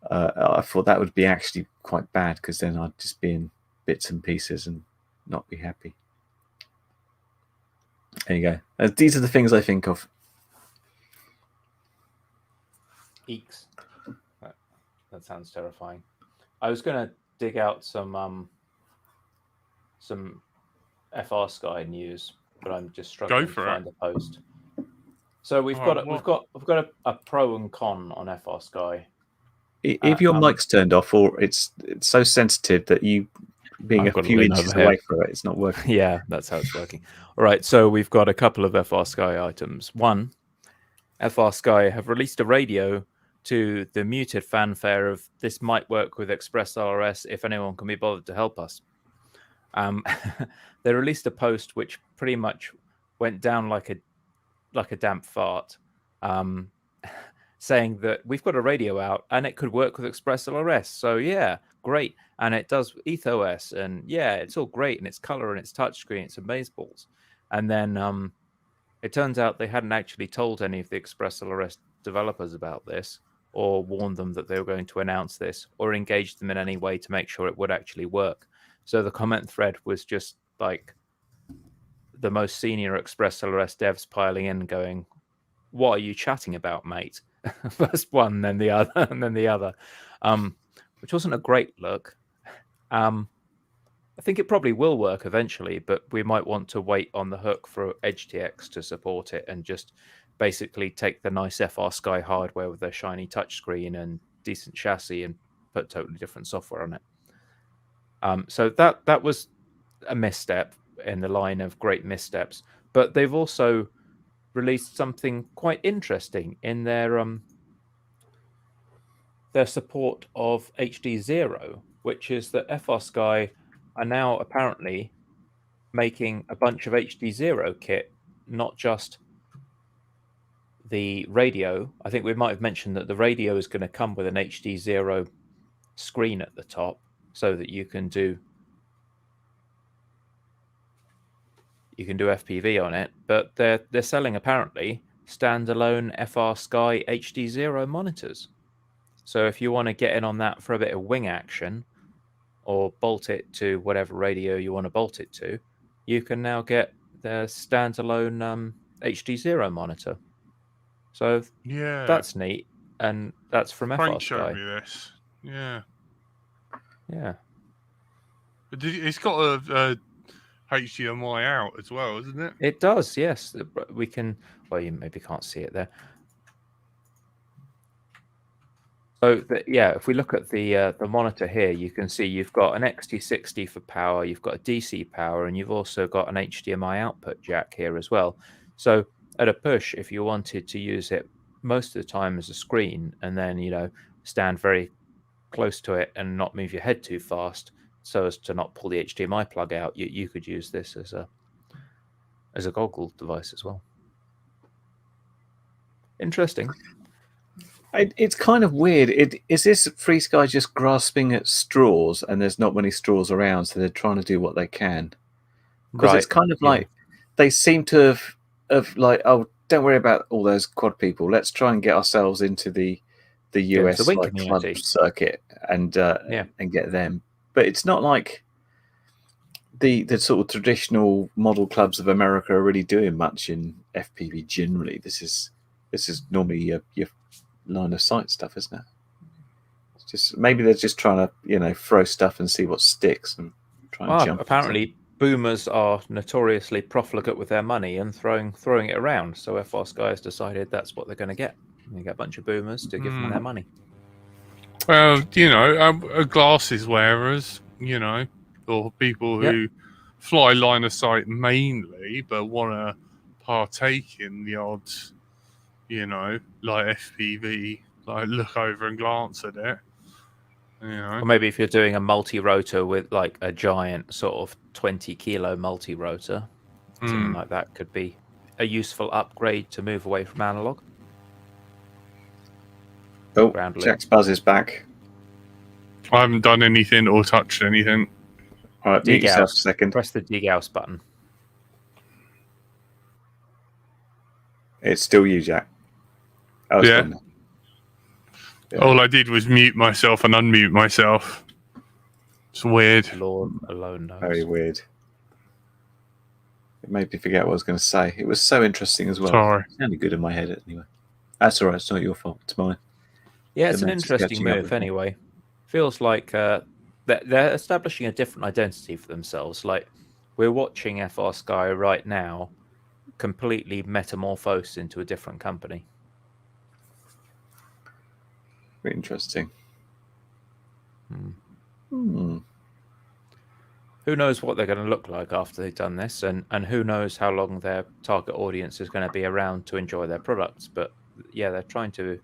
I thought that would be actually quite bad because then I'd just be in bits and pieces and not be happy. There you go. These are the things I think of. Eeks. That sounds terrifying. I was going to dig out some FR Sky news, but I'm just struggling to find the post. So we've got a pro and con on FR Sky. If your mic's turned off, or it's so sensitive that you being a few inches away from it, it's not working. Yeah, that's how it's working. All right, so we've got a couple of FR Sky items. One, FR Sky have released a radio to the muted fanfare of "This might work with Express RS if anyone can be bothered to help us." They released a post which pretty much went down like a damp fart, saying that we've got a radio out and it could work with Express LRS. So yeah, great, and it does EthOS, and yeah, it's all great, and it's color and it's touchscreen, it's amazeballs. And then it turns out they hadn't actually told any of the Express LRS developers about this, or warned them that they were going to announce this, or engaged them in any way to make sure it would actually work. So the comment thread was just like the most senior Express LRS devs piling in, going, "What are you chatting about, mate?" First one, then the other, and then the other, which wasn't a great look. I think it probably will work eventually, but we might want to wait on the hook for EdgeTX to support it and just basically take the nice FR Sky hardware with their shiny touchscreen and decent chassis and put totally different software on it. So that was a misstep in the line of great missteps. But they've also released something quite interesting in their support of HD0, which is that FrSky are now apparently making a bunch of HD0 kit, not just the radio. I think we might have mentioned that the radio is going to come with an HD0 screen at the top so that you can do FPV on it, but they're selling apparently standalone FrSky HD0 monitors. So if you want to get in on that for a bit of wing action, or bolt it to whatever radio you want to bolt it to, you can now get the standalone HD0 monitor. So Yeah, that's neat, and that's from Frank showed FrSky. me this. Yeah, Yeah, it's got a HDMI out as well, isn't it? it does. Yes, we can. Well, you maybe can't see it there. So if we look at the monitor here, you can see you've got an XT60 for power, you've got a DC power, and you've also got an HDMI output jack here as well. So at a push, if you wanted to use it most of the time as a screen, and then stand very close to it and not move your head too fast, so as to not pull the HDMI plug out, you could use this as a goggle device as well. Interesting. It's kind of weird. Is this FrSky just grasping at straws, and there's not many straws around, so they're trying to do what they can? Because it's kind of like they seem to have like, oh, don't worry about all those quad people. Let's try and get ourselves into the US club circuit and get them. But it's not like the sort of traditional model clubs of America are really doing much in FPV generally. This is normally your line of sight stuff, isn't it? It's just maybe they're just trying to throw stuff and see what sticks and try and jump. Apparently, boomers are notoriously profligate with their money and throwing it around. So FrSky has decided that's what they're going to get. You get a bunch of boomers to give them their money. Well, glasses wearers, or people who fly line of sight mainly, but want to partake in the odds. Like FPV, like look over and glance at it. Or maybe if you're doing a multi-rotor with like a giant sort of 20-kilo multi-rotor, something like that could be a useful upgrade to move away from analog. Oh, Jack's buzz is back. I haven't done anything or touched anything. All right, mute yourself a second. Press the degauss button. It's still you, Jack. Yeah. All I did was mute myself and unmute myself. It's weird. Lord alone knows. Very weird. It made me forget what I was going to say. It was so interesting as well. Sorry. It sounded good in my head anyway. That's all right. It's not your fault. It's mine. Yeah, it's an interesting move anyway. Feels like they're establishing a different identity for themselves. Like, we're watching FrSky right now completely metamorphose into a different company. Very interesting. Who knows what they're going to look like after they've done this, and who knows how long their target audience is going to be around to enjoy their products. But yeah, they're trying to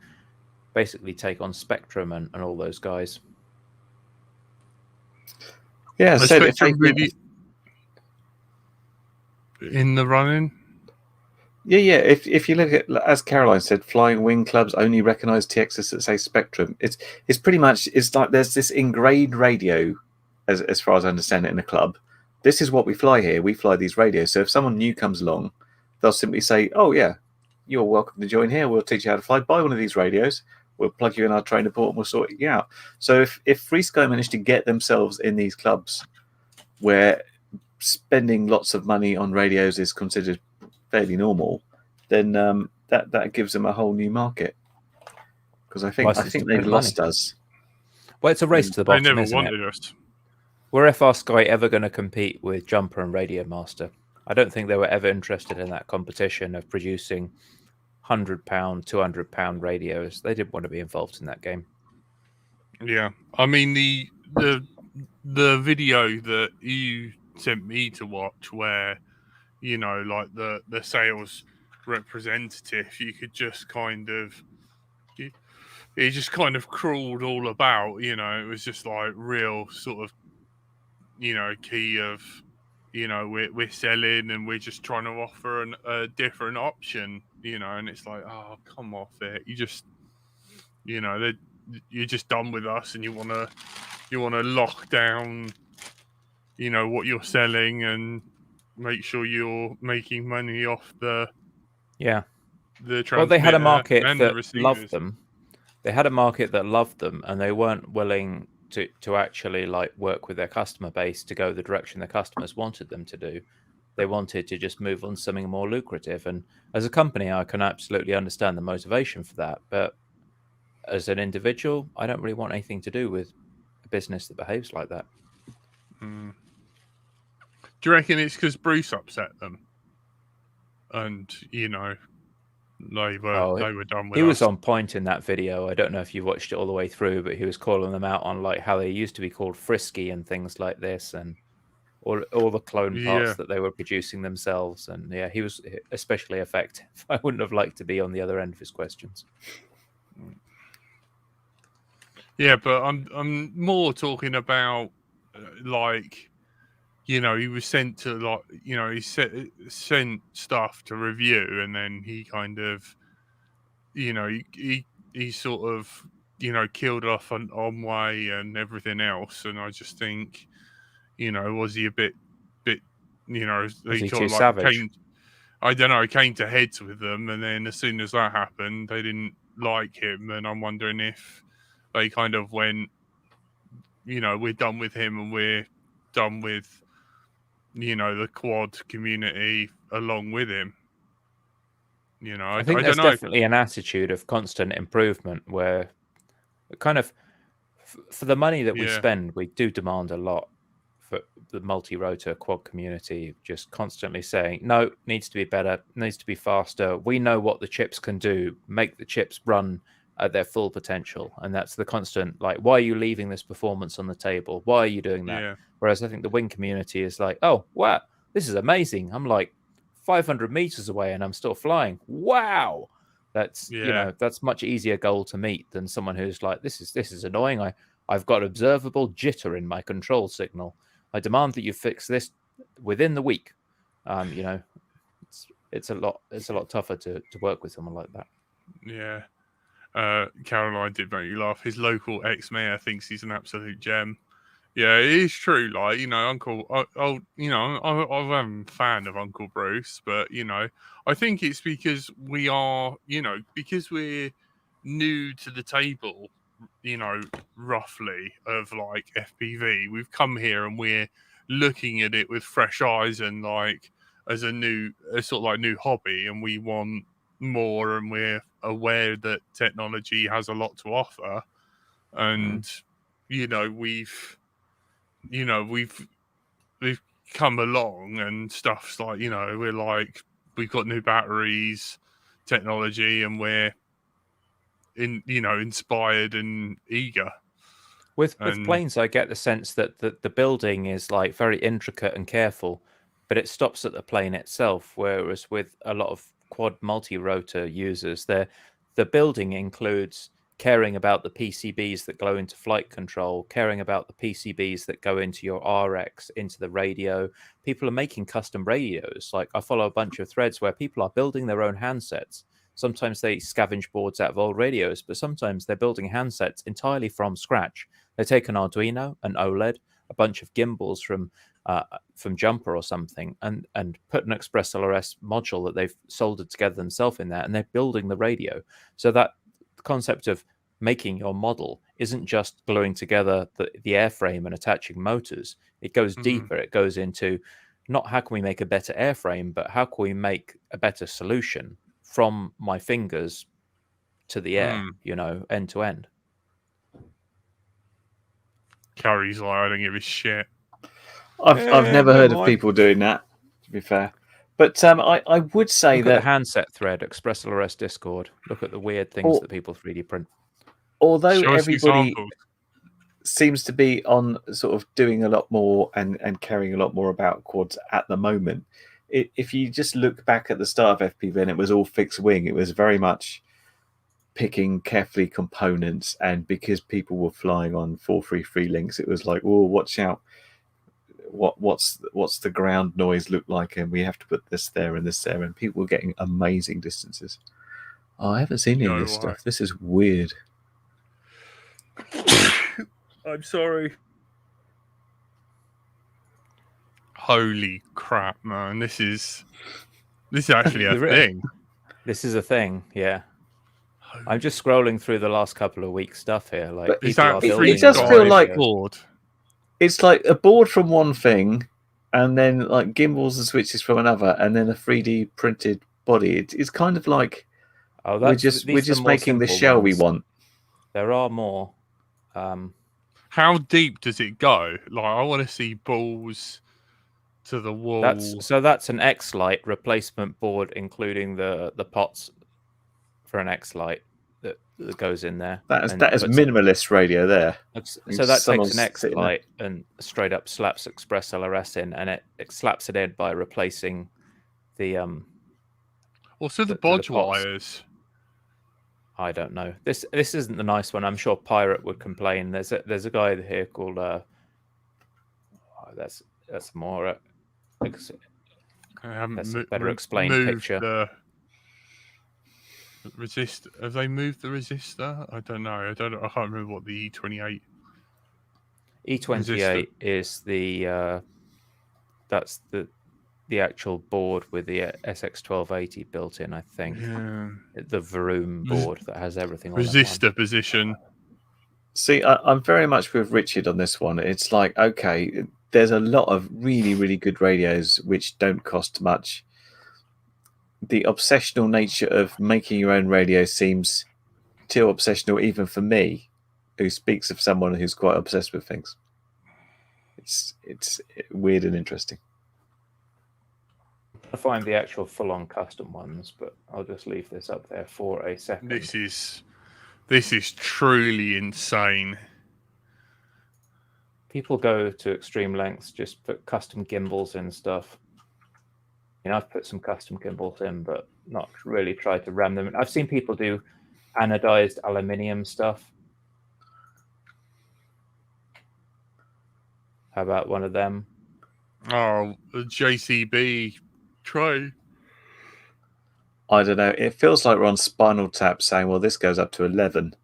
basically take on Spectrum and all those guys. Yeah, so Spectrum really in the running. Yeah. If you look at, as Caroline said, flying wing clubs only recognise TXs that say Spectrum. It's pretty much, it's like there's this ingrained radio, as far as I understand it, in a club. This is what we fly here. We fly these radios. So if someone new comes along, they'll simply say, "Oh yeah, you're welcome to join here. We'll teach you how to fly. Buy one of these radios. We'll plug you in our trainer port and we'll sort you out." So if FrSky managed to get themselves in these clubs where spending lots of money on radios is considered fairly normal, then that gives them a whole new market. Because I think they've lost us. Well, it's a race to the bottom. They never wanted us. Were FrSky ever going to compete with Jumper and Radio Master? I don't think they were ever interested in that competition of producing £100, £200 radios. They didn't want to be involved in that game. Yeah, I mean the video that you sent me to watch, where like the sales representative, you could just kind of, he just kind of crawled all about. It was just like real sort of, key of, we're selling and we're just trying to offer a different option, and it's like, oh, come off it. You just, you're just done with us, and you want to lock down, what you're selling and make sure you're making money off the transmitter. Well, they had a market and that the receivers. loved them. They had a market that loved them, and they weren't willing to actually like work with their customer base to go the direction the customers wanted them to do. They wanted to just move on to something more lucrative. And as a company, I can absolutely understand the motivation for that. But as an individual, I don't really want anything to do with a business that behaves like that. Do you reckon it's because Bruce upset them? And, they were done with He was us. on point in that video. I don't know if you watched it all the way through, but he was calling them out on like how they used to be called frisky and things like this, and all the clone parts that they were producing themselves. And yeah, he was especially effective. I wouldn't have liked to be on the other end of his questions. Yeah, but I'm more talking about he was sent to he sent stuff to review, and then he kind of he sort of killed off on way and everything else. And I just think was he a bit Was he sort too of savage? I don't know, came to heads with them, and then as soon as that happened, they didn't like him. And I'm wondering if they kind of went, we're done with him, and we're done with the quad community along with him. I think there's definitely an attitude of constant improvement where kind of for the money that we spend, we do demand a lot for the multi-rotor quad community, just constantly saying, no, needs to be better, needs to be faster. We know what the chips can do, make the chips run at their full potential. And that's the constant, like, why are you leaving this performance on the table? Why are you doing that? Yeah. Whereas I think the wing community is like, oh, wow, this is amazing. I'm like 500 meters away and I'm still flying. Wow. That's, that's much easier goal to meet than someone who's like, this is annoying. I've got observable jitter in my control signal. I demand that you fix this within the week. It's a lot tougher to work with someone like that. Yeah. Caroline did make you laugh. His local ex-mayor thinks he's an absolute gem. Yeah, it is true. Like, Uncle, I'm a fan of Uncle Bruce, but, I think it's because we are, because we're new to the table, roughly of like FPV. We've come here and we're looking at it with fresh eyes and like as a sort of like new hobby, and we want more, and we're aware that technology has a lot to offer, and we've come along and stuff's like we're like we've got new batteries, technology, and we're inspired and eager. With planes, I get the sense that the building is like very intricate and careful, but it stops at the plane itself. Whereas with a lot of quad multi-rotor users, the building includes caring about the PCBs that go into flight control, caring about the PCBs that go into your RX, into the radio. People are making custom radios. Like, I follow a bunch of threads where people are building their own handsets. Sometimes they scavenge boards out of old radios, but sometimes they're building handsets entirely from scratch. They take an Arduino, an OLED, a bunch of gimbals from Jumper or something, and put an Express LRS module that they've soldered together themselves in there, and they're building the radio. So that concept of making your model isn't just gluing together the airframe and attaching motors. It goes deeper. It goes into not how can we make a better airframe, but how can we make a better solution from my fingers to the air, end to end. Carrie's like, I don't give a shit. I've never heard of people doing that, to be fair. But I would say look that at the handset thread, Express LRS Discord. Look at the weird things that people 3D print. Although everybody seems to be on sort of doing a lot more and caring a lot more about quads at the moment, if you just look back at the start of FPV, and it was all fixed wing. It was very much picking carefully components, and because people were flying on 433 links, it was like, oh, watch out. What's the ground noise look like, and we have to put this there and this there, and people were getting amazing distances. Oh, I haven't seen any of this stuff. This is weird. I'm sorry. Holy crap, man! This is actually a thing. This is a thing, yeah. I'm just scrolling through the last couple of weeks' stuff here. Like, but people are building. It does feel like board. It's like a board from one thing, and then like gimbals and switches from another, and then a 3D printed body. It's kind of like we're just making the shell we want. There are more. How deep does it go? Like, I want to see balls to the wall. That's an X-Lite replacement board, including the pots for an X-Lite that goes in there. That is minimalist radio there. So that takes an X-Lite and straight up slaps Express LRS in, and it slaps it in by replacing the Also the bodge wires. I don't know. This isn't the nice one. I'm sure Pirate would complain. There's a guy here called that's more. That's a better explained picture. The have they moved the resistor? I don't know. I can't remember what the E28. E28 is that's the actual board with the SX1280 built in, I think. Yeah. The Vroom board that has everything on resistor position. See, I'm very much with Richard on this one. It's like, okay, there's a lot of really, really good radios which don't cost much. The obsessional nature of making your own radio seems too obsessional even for me, who speaks of someone who's quite obsessed with things. It's weird and interesting. I find the actual full-on custom ones, but I'll just leave this up there for a second. This is truly insane. People go to extreme lengths, just put custom gimbals in stuff. You know, I've put some custom gimbals in, but not really tried to ram them in. I've seen people do anodized aluminium stuff. How about one of them? Oh, the JCB tray. I don't know. It feels like we're on Spinal Tap saying, well, this goes up to 11.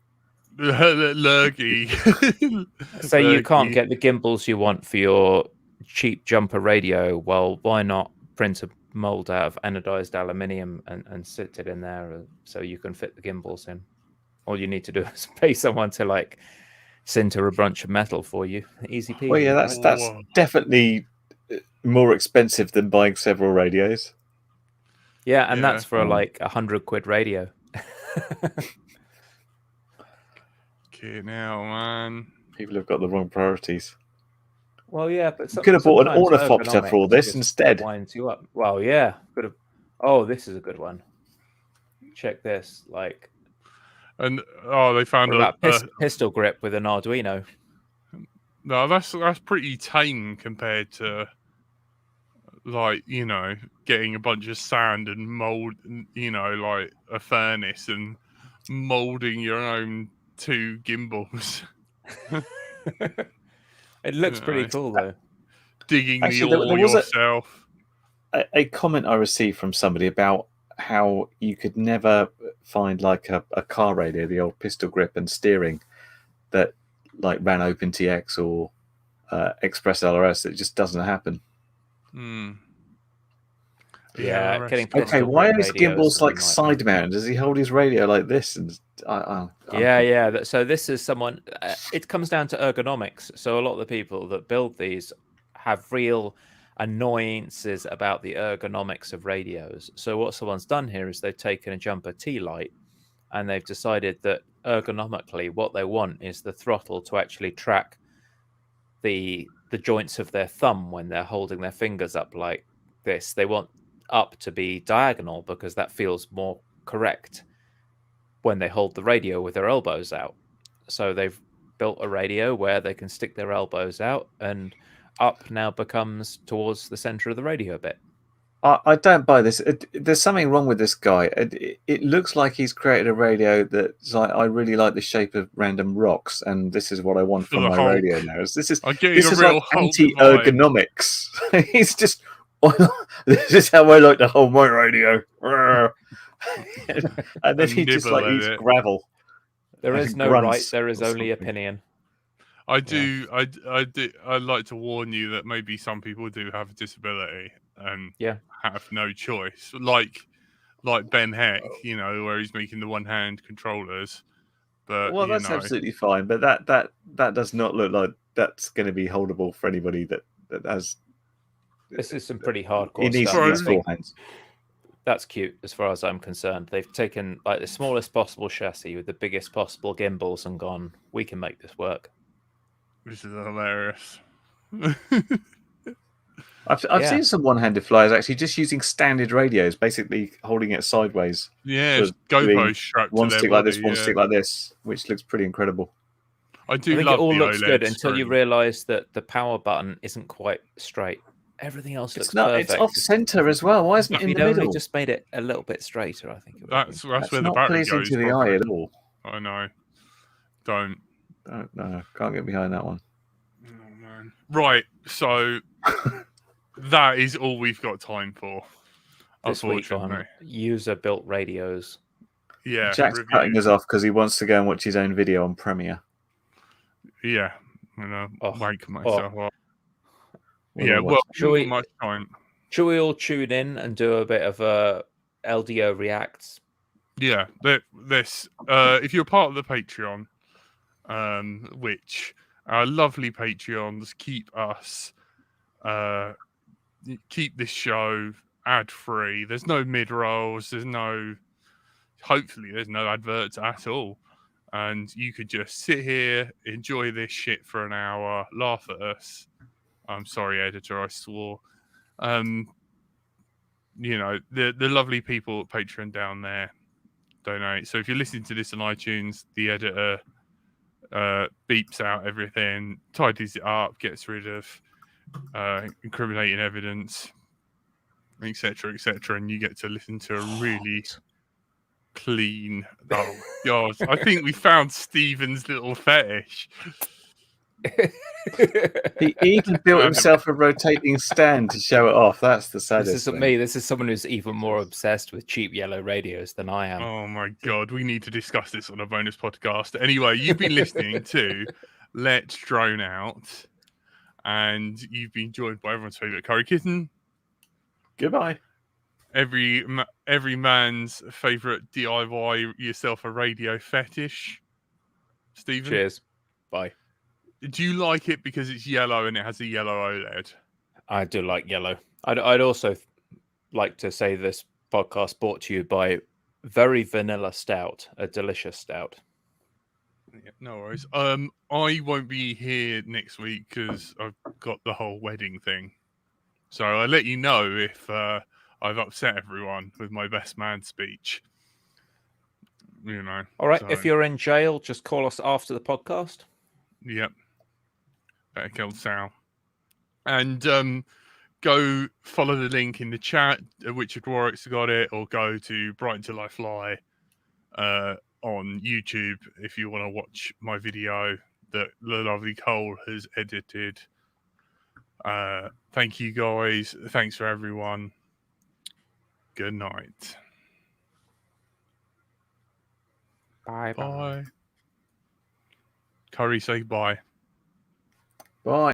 Lurgy. So you can't get the gimbals you want for your cheap jumper radio. Well, why not print a mold out of anodized aluminium and sit it in there so you can fit the gimbals in? All you need to do is pay someone to like sinter a bunch of metal for you. Easy peasy. Well, yeah, that's definitely more expensive than buying several radios. Yeah, and that's for like £100 radio. Okay, now, man. People have got the wrong priorities. Well, yeah, but you could have bought an ornithopter for all this instead. Winds you up. Well, yeah, could have. Oh, this is a good one. Check this, like. And they found a pistol grip with an Arduino. No, that's pretty tame compared to, like, you know, getting a bunch of sand and mold, you know, like a furnace and molding your own 2 gimbals. It looks pretty cool, though. Digging the ore yourself. A comment I received from somebody about how you could never find like a car radio, the old pistol grip and steering that like ran OpenTX or Express LRS. It just doesn't happen. Yeah, okay. Why are his gimbals like side mounted? Does he hold his radio like this? And yeah. So this is someone. It comes down to ergonomics. So a lot of the people that build these have real annoyances about the ergonomics of radios. So what someone's done here is they've taken a jumper T-Lite and they've decided that ergonomically what they want is the throttle to actually track the joints of their thumb when they're holding their fingers up like this. They want up to be diagonal because that feels more correct when they hold the radio with their elbows out. So they've built a radio where they can stick their elbows out and up now becomes towards the center of the radio a bit. I don't buy this. There's something wrong with this guy. It looks like he's created a radio that's like, I really like the shape of random rocks, and this is what I want For from the my Hulk. radio now. This is I'm getting this a is real like Hulk vibe. anti-ergonomics. He's just, this is how I like to hold my radio. And then he just nibble like at eats it. gravel. There is and no right, grunts there is or only something. opinion. I do. I'd like to warn you that maybe some people do have a disability and Yeah. have no choice. Like Ben Heck, you know, where he's making the one-hand controllers. But Well, you that's know, absolutely fine, but that does not look like that's going to be holdable for anybody that has. This is some pretty hardcore It needs stuff. to I use think four hands. that's cute as far as I'm concerned. They've taken like the smallest possible chassis with the biggest possible gimbals and gone, we can make this work. this is hilarious. I've Yeah. seen some one-handed flyers actually just using standard radios, basically holding it sideways. Yeah, Sort of GoPro doing strapped to one their stick body. like this, one stick like this, which looks pretty incredible. I do I think love it all the looks OLED good until you screen. realise that the power button isn't quite straight. Everything else looks It's not. perfect. It's off center as well. Why isn't it If in you'd the only middle? just made it a little bit straighter, I think it would That's where the not battery pleasing goes. to the properly. eye at all. I know. Don't. No, can't get behind that one. Oh man. Right. So that is all we've got time for. this week Unfortunately. on user-built radios. Yeah. Jack's cutting us off because he wants to go and watch his own video on Premiere. Yeah. I'm gonna wake myself up. We'll Yeah. all Well, watch Shall we- much time. Shall we all tune in and do a bit of a LDO reacts? Yeah, this if you're part of the Patreon, which our lovely Patreons keep us keep this show ad free. There's no mid rolls, hopefully there's no adverts at all. And you could just sit here, enjoy this shit for an hour, laugh at us. I'm sorry, editor, I swore. You know, the lovely people at Patreon down there donate. So if you're listening to this on iTunes, the editor beeps out everything, tidies it up, gets rid of incriminating evidence, etc., and you get to listen to a really clean. Oh God, I think we found Stephen's little fetish. He even built himself a rotating stand to show it off. That's the saddest This isn't thing. me. This is someone who's even more obsessed with cheap yellow radios than I am. Oh my God, we need to discuss this on a bonus podcast. Anyway, you've been listening to Let's Drone Out, and you've been joined by everyone's favorite curry kitten. Goodbye. Every man's favorite DIY yourself a radio fetish. Stephen, Cheers. Bye. do you like it because it's yellow and it has a yellow OLED? I do like yellow. I'd also like to say this podcast brought to you by Very Vanilla Stout, a delicious stout. Yeah, no worries. I won't be here next week because I've got the whole wedding thing. So I'll let you know if I've upset everyone with my best man speech. You know. All right. So, If you're in jail, just call us after the podcast. Yep. Better kill Sal. And go follow the link in the chat. Richard Warwick's got it, or go to Brighton Till I Fly on YouTube if you want to watch my video that the lovely Cole has edited. Thank you guys. Thanks for everyone. Good night. Bye. Bye. Curry, say bye. Bye.